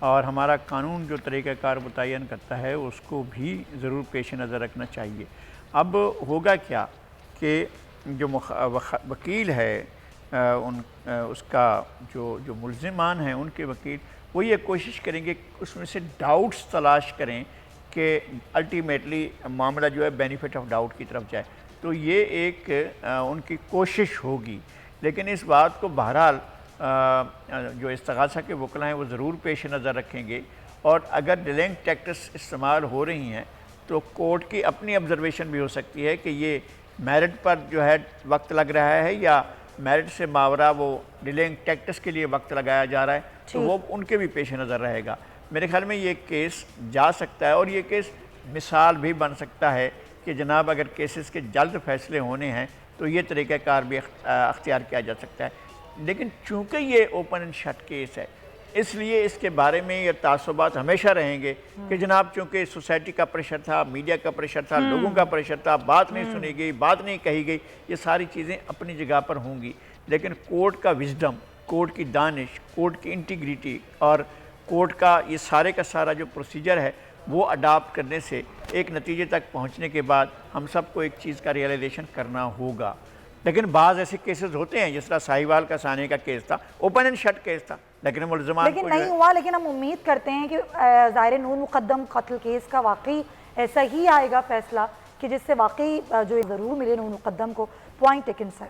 और हमारा कानून जो तरीक़ाकार मुतय्यन करता है उसको भी ज़रूर पेश नज़र रखना चाहिए। अब होगा क्या कि जो वकील है उसका जो मुल्ज़िमान हैं उनके वकील वो ये कोशिश करेंगे उसमें से डाउट्स तलाश करें कि अल्टीमेटली मामला जो है बेनिफिट ऑफ डाउट की तरफ जाए। तो ये एक उनकी कोशिश होगी, लेकिन इस बात को बहरहाल जो इस्तग़ासा के वकला हैं वो ज़रूर पेश नज़र रखेंगे और अगर डिलेइंग टैक्टिस इस्तेमाल हो रही हैं तो कोर्ट की अपनी ऑब्जर्वेशन भी हो सकती है कि ये मेरिट पर जो है वक्त लग रहा है या मेरिट से मावरा वो डिलेइंग टैक्टिक्स के लिए वक्त लगाया जा रहा है, तो वो उनके भी पेश नज़र रहेगा। मेरे ख्याल में ये केस जा सकता है और ये केस मिसाल भी बन सकता है कि जनाब अगर केसेस के जल्द फैसले होने हैं तो ये तरीक़ाकार भी अख्तियार किया जा सकता है। लेकिन चूँकि ये ओपन एंड शट केस है, इसलिए इसके बारे में ये तासुबात हमेशा रहेंगे कि जनाब चूँकि सोसाइटी का प्रेशर था, मीडिया का प्रेशर था, लोगों का प्रेशर था, बात नहीं सुनी गई, बात नहीं कही गई, ये सारी चीज़ें अपनी जगह पर होंगी। लेकिन कोर्ट का विजडम, कोर्ट की दानिश, कोर्ट की इंटीग्रिटी और कोर्ट का ये सारे का सारा जो प्रोसीजर है वो अडाप्ट करने से एक नतीजे तक पहुँचने के बाद हम सबको एक चीज़ का रियलाइजेशन करना होगा। लेकिन बाज़ ऐसे केसेस होते हैं, जिस तरह साहिवाल का साने का केस था, ओपन एंड शट केस था, लेकिन मुल्ज़िमान को नहीं हुआ। लेकिन हम उम्मीद करते हैं कि ज़ाहिर नूर मुक़द्दम कत्ल केस का वाकई ऐसा ही आएगा फैसला कि जिससे वाकई जो ज़रूर मिले नूर मुक़द्दम को। Point taken sir.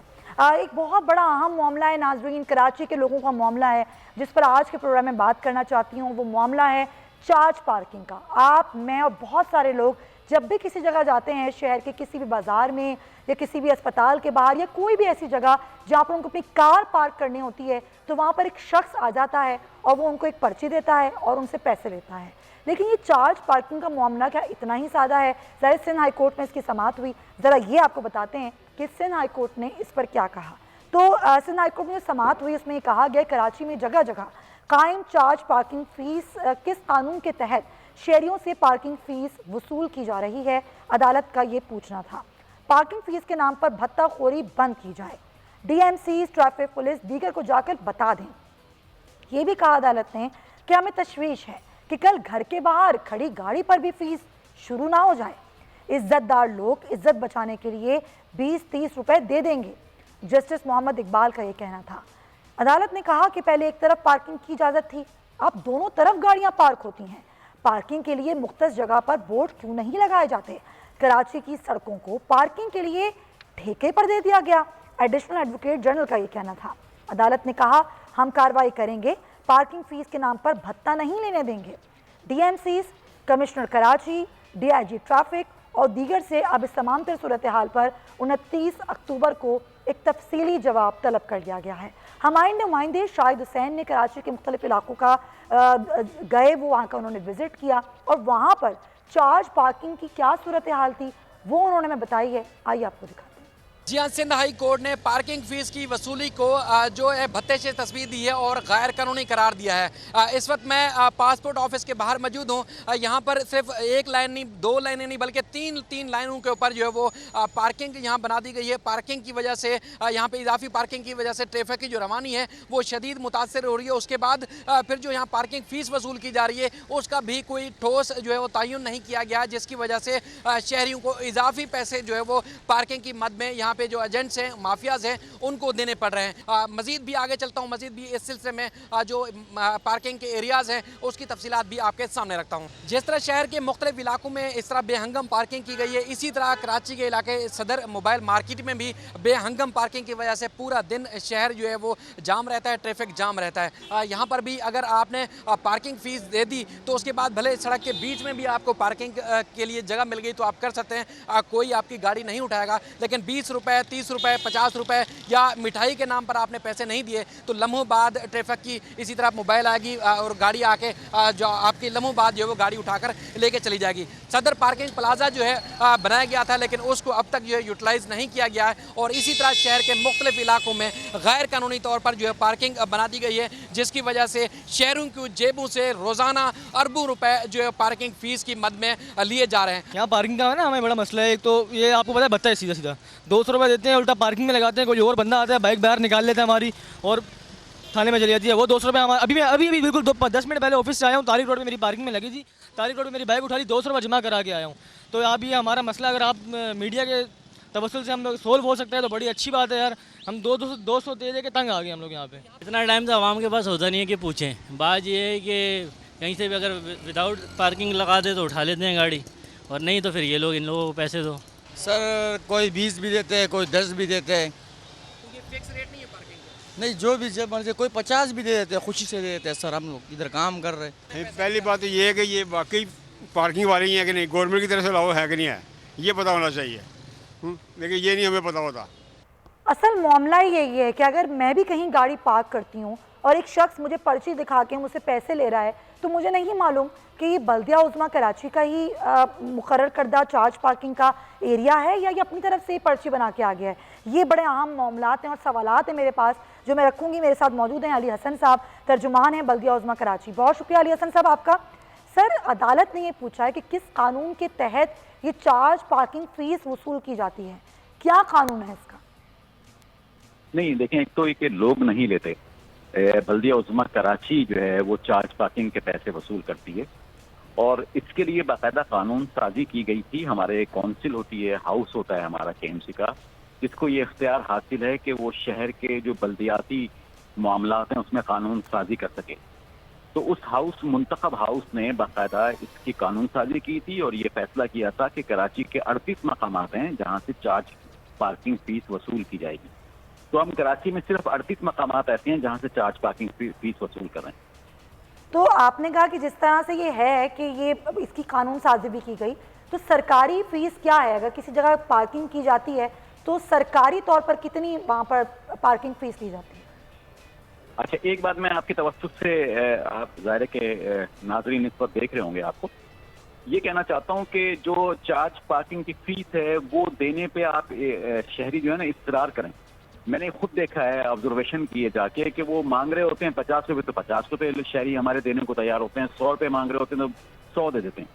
एक बहुत बड़ा अहम मामला है नाज़रीन, कराची के लोगों का मामला है जिस पर आज के प्रोग्राम में बात करना चाहती हूँ। वो मामला है चार्ज पार्किंग का। आप, मैं और बहुत सारे लोग जब भी किसी जगह जाते हैं, शहर के किसी भी बाज़ार में या किसी भी अस्पताल के बाहर या कोई भी ऐसी जगह जहाँ पर उनको अपनी कार पार्क करनी होती है, तो वहाँ पर एक शख्स आ जाता है और वो उनको एक पर्ची देता है और उनसे पैसे लेता है। लेकिन ये चार्ज पार्किंग का मामला क्या इतना ही सादा है? ज़रा सिंध हाई कोर्ट में इसकी समाअत हुई, ज़रा ये आपको बताते हैं कि सिंध हाई कोर्ट ने इस पर क्या कहा। तो सिंध हाई कोर्ट में जो समाअत हुई उसमें कहा गया कराची में जगह जगह कायम चार्ज पार्किंग फ़ीस किस कानून के तहत शहरियों से पार्किंग फ़ीस वसूल की जा रही है, अदालत का ये पूछना था। पार्किंग फ़ीस के नाम पर भत्ताखोरी बंद की जाए, DMCs, ट्रैफिक पुलिस दीगर को जाकर बता दें। ये भी कहा अदालत ने कि हमें तशवीश है कि कल घर के बाहर खड़ी गाड़ी पर भी फ़ीस शुरू ना हो जाए। इज्जतदार लोग इज्जत बचाने के लिए 20-30 रुपए दे देंगे, जस्टिस मोहम्मद इकबाल का ये कहना था। अदालत ने कहा कि पहले एक तरफ पार्किंग की इजाज़त थी, अब दोनों तरफ गाड़ियाँ पार्क होती हैं। पार्किंग के लिए मुख्तस जगह पर बोर्ड क्यों नहीं लगाए जाते? कराची की सड़कों को पार्किंग के लिए ठेके पर दे दिया गया, एडिशनल एडवोकेट जनरल का ये कहना था। अदालत ने कहा हम कार्रवाई करेंगे, पार्किंग फ़ीस के नाम पर भत्ता नहीं लेने देंगे। DMCs, commissioner Karachi, DIG traffic और दीगर से अब इस तमाम तर सूरत हाल पर 29 अक्टूबर को एक तफसीली जवाब तलब कर लिया गया है। हमारे नुमाइंदे शाहिद हुसैन ने कराची के मुख्तलिफ इलाकों का गए, वो वहाँ का उन्होंने विज़िट किया और वहाँ पर चार्ज पार्किंग की क्या सूरत हाल थी वो उन्होंने हमें बताई है। आइए आपको दिखाते हैं। जी हाँ, सिंध हाई कोर्ट ने पार्किंग फीस की वसूली को जो है भत्ते से तस्वीर दी है और गैर कानूनी करार दिया है। इस वक्त मैं पासपोर्ट ऑफिस के बाहर मौजूद हूँ। यहाँ पर सिर्फ एक लाइन नहीं, दो लाइनें नहीं, बल्कि तीन लाइनों के ऊपर जो है वो पार्किंग यहाँ बना दी गई है। पार्किंग की वजह से, यहाँ पे इजाफी पार्किंग की वजह से ट्रैफिक की जो रवानी है वो शदीद मुतासर हो रही है। उसके बाद फिर जो यहाँ पार्किंग फ़ीस वसूल की जा रही है उसका भी कोई ठोस जो है वो तयन नहीं किया गया, जिसकी वजह से शहरियों को इजाफी पैसे जो है वो पार्किंग की मद में यहाँ पे जो एजेंट्स हैं, माफियाज हैं, उनको देने पड़ रहे हैं। मजीद भी आगे चलता हूँ, मजीद भी इस सिलसिले में जो पार्किंग के एरियाज़ हैं उसकी तफसीलात भी आपके सामने रखता हूँ। जिस तरह शहर के मुख्तलिफ इलाकों में इस तरह बेहंगम पार्किंग की गई है, इसी तरह कराची के इलाके सदर मोबाइल मार्केट में भी बेहंगम पार्किंग की वजह से पूरा दिन शहर जो है वो जाम रहता है, ट्रैफिक जाम रहता है। यहाँ पर भी अगर आपने पार्किंग फ़ीस दे दी तो उसके बाद भले सड़क के बीच में भी आपको पार्किंग के लिए जगह मिल गई तो आप कर सकते हैं, कोई आपकी गाड़ी नहीं उठाएगा। लेकिन 20 रुपये, 30 रुपये, 50 रुपये या मिठाई के नाम पर आपने पैसे नहीं दिए तो लम्हों बाद ट्रैफिक की इसी तरह मोबाइल आएगी और गाड़ी आके जो आपकी लम्हों बाद जो है वो गाड़ी उठाकर लेके चली जाएगी। सदर पार्किंग प्लाजा जो है बनाया गया था, लेकिन उसको अब तक जो है यूटिलाइज़ नहीं किया गया है और इसी तरह शहर के मुख्तलिफ इलाकों में गैर कानूनी तौर पर जो है पार्किंग बना दी गई है, जिसकी वजह से शहरों की जेबों से रोज़ाना अरबों रुपए जो है पार्किंग फ़ीस की मद में लिए जा रहे हैं। यहाँ पार्किंग का है ना, हमें बड़ा मसला है। एक तो ये आपको पता है भत्ता है सीधा 200 रुपये देते हैं, उल्टा पार्किंग में लगाते हैं। कोई और बंदा आता है, बाइक बाहर निकाल लेता है हमारी और थाने में चली जाती है। वो 200 रुपये हमारे अभी बिल्कुल 10 मिनट पहले ऑफिस से आया हूँ, तारिक रोड में मेरी पार्किंग में लगी थी। तारिक रोड में मेरी बाइक उठा ली, 200 रुपये जमा करा के आया हूँ। तो आप ये हमारा मसला अगर आप मीडिया के तवस्सुल से हम लोग सोल्व हो सकते हैं तो बड़ी अच्छी बात है यार। हम 200 दे के तंग आ गए हम लोग यहाँ पे। इतना टाइम तो आवाम के पास होता नहीं है कि पूछें। बात ये है कि कहीं से भी अगर विदाउट पार्किंग लगा दे तो उठा लेते हैं गाड़ी, और नहीं तो फिर ये लोग इन लोगों को पैसे दो। सर कोई 20 भी देते हैं, कोई 10 भी देते हैं। तो ये फिक्स रेट नहीं है पार्किंग का? नहीं, जो भी जब मर्जी, कोई 50 भी दे देते हैं, खुशी से दे देते हैं। सर हम लोग इधर काम कर रहे हैं। पहली बात तो ये है कि ये वाकई पार्किंग वाली है कि नहीं, गवर्नमेंट की तरफ से लाओ है कि नहीं है, ये पता होना चाहिए। लेकिन ये नहीं हमें पता होता। असल मामला ही यही है कि अगर मैं भी कहीं गाड़ी पार्क करती हूँ और एक शख्स मुझे पर्ची दिखा के मुझसे पैसे ले रहा है, तो मुझे नहीं मालूम कि ये बल्दिया उज़्मा कराची का ही मुकर्रर करदा चार्ज पार्किंग का एरिया है या ये अपनी तरफ से ही पर्ची बना के आ गया है। ये बड़े अहम मामलात हैं और सवालात हैं मेरे पास जो मैं रखूँगी। मेरे साथ मौजूद हैं अली हसन साहब, तर्जुमान हैं बल्दिया उज़्मा कराची। बहुत शुक्रिया अली हसन साहब आपका। सर, अदालत ने ये पूछा है कि किस कानून के तहत ये चार्ज पार्किंग फ़ीस वसूल की जाती है, क्या कानून है इसका? नहीं देखें, एक तो ये लोग नहीं लेते, बल्दिया उज़्मा कराची जो है वो चार्ज पार्किंग के पैसे वसूल करती है और इसके लिए बाकायदा कानून साजी की गई थी। हमारे काउंसिल होती है, हाउस होता है हमारा KMC का, जिसको ये इख्तियार हासिल है कि वो शहर के जो बल्दियाती मामलात हैं उसमें कानून साजी कर सके। तो उस हाउस, मुंतखब हाउस ने बाकायदा इसकी कानून साजी की थी और ये फैसला किया था कि कराची के 38 मकामात हैं जहाँ से चार्ज पार्किंग फीस वसूल की जाएगी। तो हम कराची में सिर्फ 38 मकामात ऐसे हैं जहाँ से चार्ज पार्किंग फीस वसूल कर रहे हैं। तो आपने कहा कि जिस तरह से ये है कि ये इसकी कानून साजी भी की गई, तो सरकारी फीस क्या है? अगर किसी जगह पार्किंग की जाती है तो सरकारी तौर पर कितनी वहाँ पर पार्किंग फीस ली जाती है? अच्छा, एक बात मैं आपकी तवज्जुह से, आप ज़ाहिर के नाज़रीन इस वक्त देख रहे होंगे, आपको ये कहना चाहता हूँ कि जो चार्ज पार्किंग की फीस है वो देने पे आप शहरी जो है ना इस्तरार करें। मैंने खुद देखा है, ऑब्जर्वेशन किए जाके, कि वो मांग रहे होते हैं 50 रुपये, तो 50 रुपये शहरी हमारे देने को तैयार होते हैं, 100 रुपये मांग रहे होते हैं तो 100 दे देते हैं।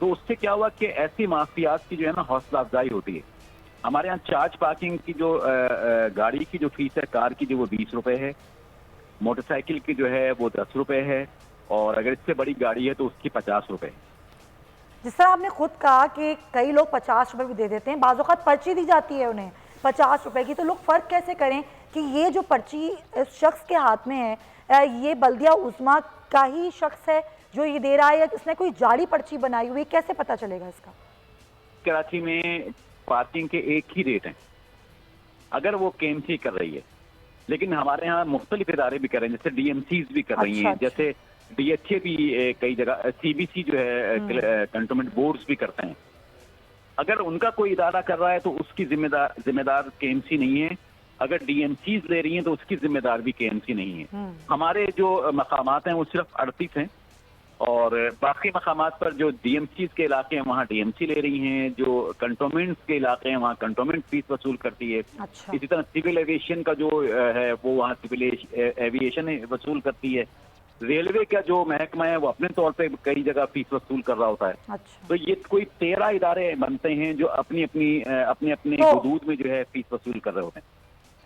तो उससे क्या हुआ कि ऐसी माफियात की जो है ना हौसला अफजाई होती है। हमारे यहाँ चार्ज पार्किंग की जो गाड़ी की जो फीस है, कार की जो वो 20 रुपये है, मोटरसाइकिल की जो है वो 10 रुपये है और अगर इससे बड़ी गाड़ी है तो उसकी 50 रुपये। जिस तरह आपने खुद कहा कि कई लोग 50 रुपये भी दे देते हैं, बाज़ औक़ात पर्ची दी जाती है उन्हें 50 रुपए की, तो लोग फ़र्क कैसे करें कि ये जो पर्ची इस शख्स के हाथ में है ये बल्दिया उज़्मा का ही शख्स है जो ये दे रहा है या इसने कोई जाली पर्ची बनाई हुई, कैसे पता चलेगा इसका? कराची में पार्किंग के एक ही रेट हैं अगर वो KMC कर रही है, लेकिन हमारे यहाँ मुख्तलिफ इदारे भी कर रहे हैं, जैसे DMCs भी कर रही हैं, जैसे DHA भी कई जगह, CBC जो है कंटोनमेंट बोर्ड्स भी करते हैं। अगर उनका कोई इदारा कर रहा है तो उसकी जिम्मेदार KMC नहीं है, अगर DMCs ले रही हैं तो उसकी जिम्मेदार भी KMC नहीं है। हमारे जो मकामात हैं वो सिर्फ 38 हैं और बाकी मकामात पर जो DMCs के इलाके हैं वहाँ DMC ले रही हैं, जो कंटोनमेंट्स के इलाके हैं वहाँ कंटोनमेंट फीस वसूल करती है। इसी तरह सिविल एविएशन का जो है वो वहाँ सिविल एविएशन वसूल करती है। रेलवे का जो महकमा है वो अपने तौर पे कई जगह फीस वसूल कर रहा होता है। तो ये कोई 13 इदारे बनते हैं जो अपनी अपनी हुदूद में जो है फीस वसूल कर रहे होते हैं।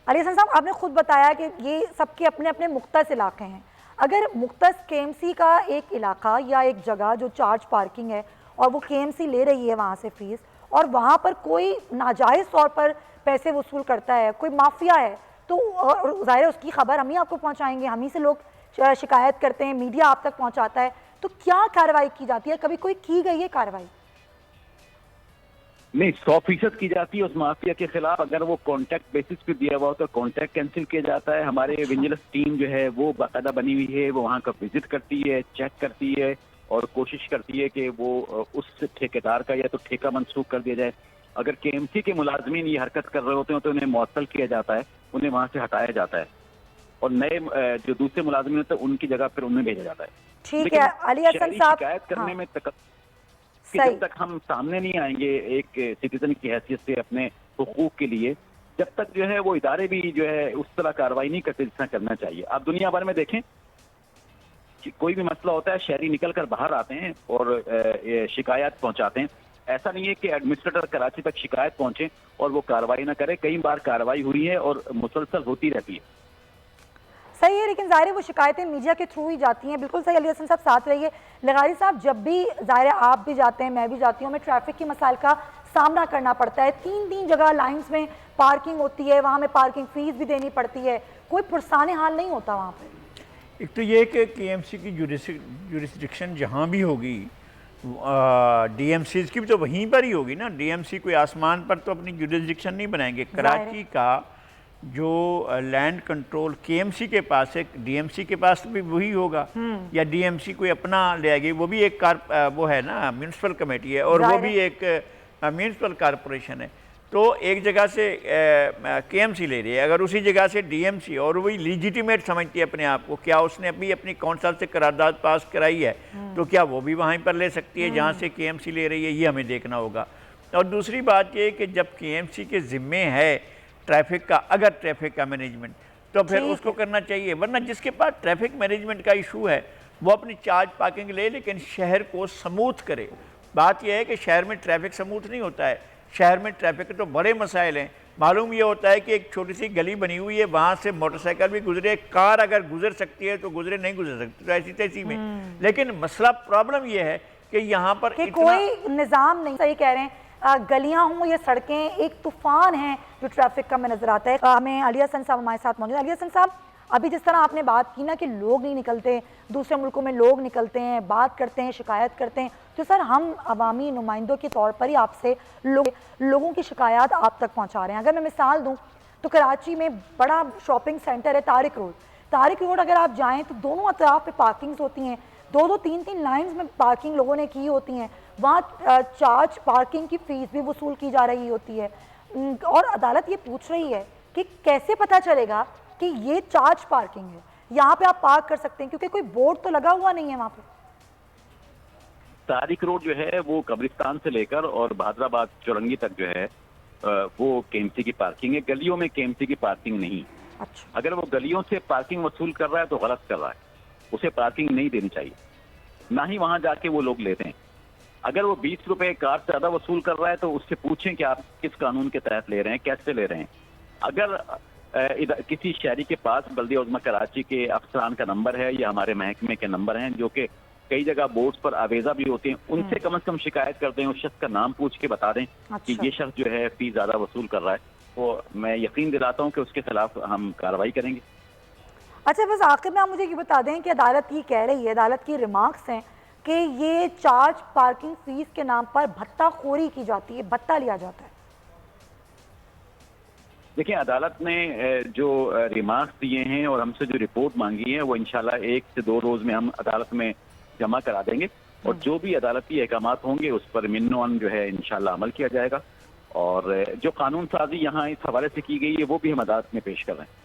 अली हसन साहब, आपने खुद बताया कि ये सबके अपने अपने मुख्तस इलाके हैं। अगर मुख्तस KMC का एक इलाका या एक जगह जो चार्ज पार्किंग है और वो KMC ले रही है वहाँ से फीस और वहाँ पर कोई नाजायज़ तौर पर पैसे वसूल करता है, कोई माफिया है, तो ज़ाहिर है उसकी खबर हम ही आपको पहुँचाएंगे, हम ही से लोग शिकायत करते हैं, मीडिया आप तक पहुंचाता है, तो क्या कार्रवाई की जाती है? कभी कोई की गई है कार्रवाई? नहीं, 100% की जाती है उस माफिया के खिलाफ। अगर वो कॉन्टैक्ट बेसिस पे दिया हुआ हो तो कॉन्टैक्ट कैंसिल किया जाता है। हमारे विजिलेंस टीम जो है वो बाकायदा बनी हुई है, वो वहाँ का विजिट करती है, चेक करती है और कोशिश करती है कि वो उस ठेकेदार का या तो ठेका मनसूख कर दिया जाए। अगर KMC के मुलाजमीन ये हरकत कर रहे होते हैं तो उन्हें मुअत्तल किया जाता है, उन्हें वहाँ से हटाया जाता है और नए जो दूसरे मुलाजिम होते हैं उनकी जगह फिर उन्हें भेजा जाता है। ठीक है अली हसन साहब, शिकायत करने में जब तक हम सामने नहीं आएंगे एक सिटीजन की हैसियत से अपने हुकूक के लिए, जब तक जो है वो इदारे भी जो है उस तरह कार्रवाई नहीं करते जितना करना चाहिए। आप दुनिया भर में देखें, कोई भी मसला होता है शहरी निकल कर बाहर आते हैं और शिकायत पहुंचाते हैं। ऐसा नहीं है कि एडमिनिस्ट्रेटर कराची तक शिकायत पहुंचे और वो कार्रवाई ना करे। कई बार कार्रवाई हुई है और मुसलसल होती रहती है। सही है, लेकिन ज़ाहिर है वो शिकायतें मीडिया के थ्रू ही जाती हैं। बिल्कुल सही अली हसन साहब, साथ रहिए। लगारी साहब, जब भी ज़ाहिर है आप भी जाते हैं, मैं भी जाती हूँ, हमें ट्रैफिक के मसाइल का सामना करना पड़ता है। 3 जगह लाइंस में पार्किंग होती है, वहाँ में पार्किंग फ़ीस भी देनी पड़ती है, कोई पुरसाने हाल नहीं होता वहाँ पर। एक तो ये कि KMC की जुरिस्डिक्शन जहाँ भी होगी, DMCs की भी तो वहीं पर ही होगी ना। DMC कोई आसमान पर तो अपनी जुरिस्डिक्शन नहीं बनाएंगे। कराची का जो लैंड कंट्रोल केएमसी के पास है, डीएमसी के पास भी वही होगा, या डीएमसी कोई अपना ले आएगी, वो भी एक वो है ना, म्यूनसिपल कमेटी है, और वो भी एक म्यूनसिपल कॉरपोरेशन है। तो एक जगह से केएमसी ले रही है, अगर उसी जगह से डीएमसी, और वही लीजिटिमेट समझती है अपने आप को, क्या उसने अभी अपनी कौंसिल से करारदाद पास कराई है, तो क्या वो भी वहीं पर ले सकती है जहाँ से केएमसी ले रही है, ये हमें देखना होगा। और दूसरी बात ये कि जब केएमसी के ज़िम्मे है ट्रैफिक का, अगर ट्रैफिक का मैनेजमेंट, तो फिर उसको करना चाहिए, वरना जिसके पास ट्रैफिक मैनेजमेंट का इशू है वो अपनी चार्ज पार्किंग ले, लेकिन शहर को स्मूथ करे। बात यह है कि शहर में ट्रैफिक स्मूथ नहीं होता है, शहर में ट्रैफिक के तो बड़े मसाइल हैं। मालूम ये होता है कि एक छोटी सी गली बनी हुई है, वहाँ से मोटरसाइकिल भी गुजरे, कार अगर गुजर सकती है तो गुजरे, नहीं गुजर सकती तो ऐसी तैसी में। लेकिन मसला प्रॉब्लम ये है कि यहाँ पर कोई निज़ाम नहीं। सही कह रहे हैं, गलियां हों या सड़कें, एक तूफान है जो ट्रैफिक का में नजर आता है। हमें अली हसन साहब हमारे साथ मौजूद। अली हसन साहब, अभी जिस तरह आपने बात की ना कि लोग नहीं निकलते, दूसरे मुल्कों में लोग निकलते हैं, बात करते हैं, शिकायत करते हैं, तो सर हम अवामी नुमाइंदों के तौर पर ही आपसे लोगों की शिकायत आप तक पहुँचा रहे हैं। अगर मैं मिसाल दूँ तो कराची में बड़ा शॉपिंग सेंटर है तारिक रोड। तारिक रोड अगर आप जाएँ तो दोनों अतराफ पे पार्किंग्स होती हैं, 2-2, 3-3 लाइन्स में पार्किंग लोगों ने की होती हैं। वहाँ चार्ज पार्किंग की फ़ीस भी वसूल की जा रही होती है, और अदालत ये पूछ रही है कि कैसे पता चलेगा कि ये चार्ज पार्किंग है, यहाँ पे आप पार्क कर सकते हैं, क्योंकि कोई बोर्ड तो लगा हुआ नहीं है वहाँ पे। तारिक रोड जो है वो कब्रिस्तान से लेकर और भादराबाद चौरंगी तक जो है वो केएमसी की पार्किंग है, गलियों में केएमसी की पार्किंग नहीं। अच्छा। अगर वो गलियों से पार्किंग वसूल कर रहा है तो गलत कर रहा है, उसे पार्किंग नहीं देनी चाहिए, ना ही वहां जाके वो लोग लेते हैं। अगर वो 20 रुपए कार से ज्यादा वसूल कर रहा है तो उससे पूछें कि आप किस कानून के तहत ले रहे हैं, कैसे ले रहे हैं। अगर किसी शहरी के पास बल्दिया उज़्मा कराची के अफसरान का नंबर है या हमारे महकमे के नंबर हैं, जो कि कई जगह बोर्ड्स पर आवेजा भी होते हैं, उनसे कम से कम शिकायत कर दें, उस शख्स का नाम पूछ के बता दें कि ये शख्स जो है फीस ज्यादा वसूल कर रहा है, तो मैं यकीन दिलाता हूँ कि उसके खिलाफ हम कार्रवाई करेंगे। अच्छा, बस आखिर में आप मुझे ये बता दें कि अदालत ये कह रही है, अदालत की रिमार्क्स हैं कि ये चार्ज पार्किंग फीस के नाम पर भत्ताखोरी की जाती है, भत्ता लिया जाता है। देखिए, अदालत ने जो रिमार्क्स दिए हैं और हमसे जो रिपोर्ट मांगी है वो इंशाल्लाह 1 से 2 रोज में हम अदालत में जमा करा देंगे, और जो भी अदालती अहकामात होंगे उस पर मिन्नोन जो है इंशाल्लाह अमल किया जाएगा। और जो कानून साजी यहाँ इस हवाले से की गई है वो भी हम अदालत में पेश कर रहे हैं।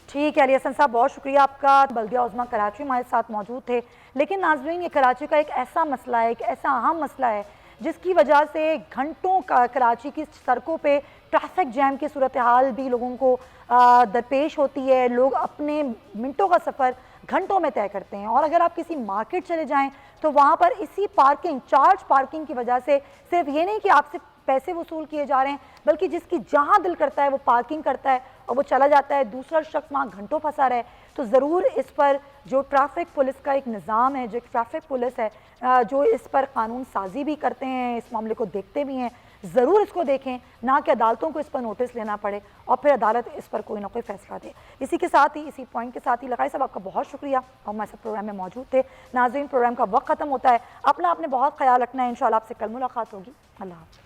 ठीक है अली हसन साहब, बहुत शुक्रिया आपका। बल्दिया उज़्मा कराची हमारे साथ मौजूद थे। लेकिन नाज़रीन, ये कराची का एक ऐसा मसला है, एक ऐसा अहम मसला है जिसकी वजह से घंटों का कराची की सड़कों पे ट्रैफिक जैम की सूरत हाल भी लोगों को दरपेश होती है। लोग अपने मिनटों का सफ़र घंटों में तय करते हैं, और अगर आप किसी मार्केट चले जाएं तो वहाँ पर इसी पार्किंग, चार्ज पार्किंग की वजह से सिर्फ ये नहीं कि आपसे पैसे वसूल किए जा रहे हैं, बल्कि जिसकी जहाँ दिल करता है वो पार्किंग करता है और वो चला जाता है, दूसरा शख्स वहाँ घंटों फंसा रहे। तो ज़रूर इस पर जो ट्रैफिक पुलिस का एक निज़ाम है, जो ट्रैफिक पुलिस है, जो इस पर कानून साजी भी करते हैं, इस मामले को देखते भी हैं, ज़रूर इसको देखें, ना कि अदालतों को इस पर नोटिस लेना पड़े और फिर अदालत इस पर कोई ना कोई फैसला दे। इसी के साथ ही, इसी पॉइंट के साथ ही लगाई साहब आपका बहुत शुक्रिया, और हमारे साथ प्रोग्राम में मौजूद थे। नाज़रीन, प्रोग्राम का वक्त ख़त्म होता है, अपना आपने बहुत ख्याल रखना है। इंशाल्लाह आपसे कल मुलाकात होगी। अल्लाह हाफ़िज़।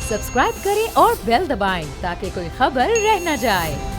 सब्सक्राइब करें और बेल दबाएं ताकि कोई खबर रह न जाए।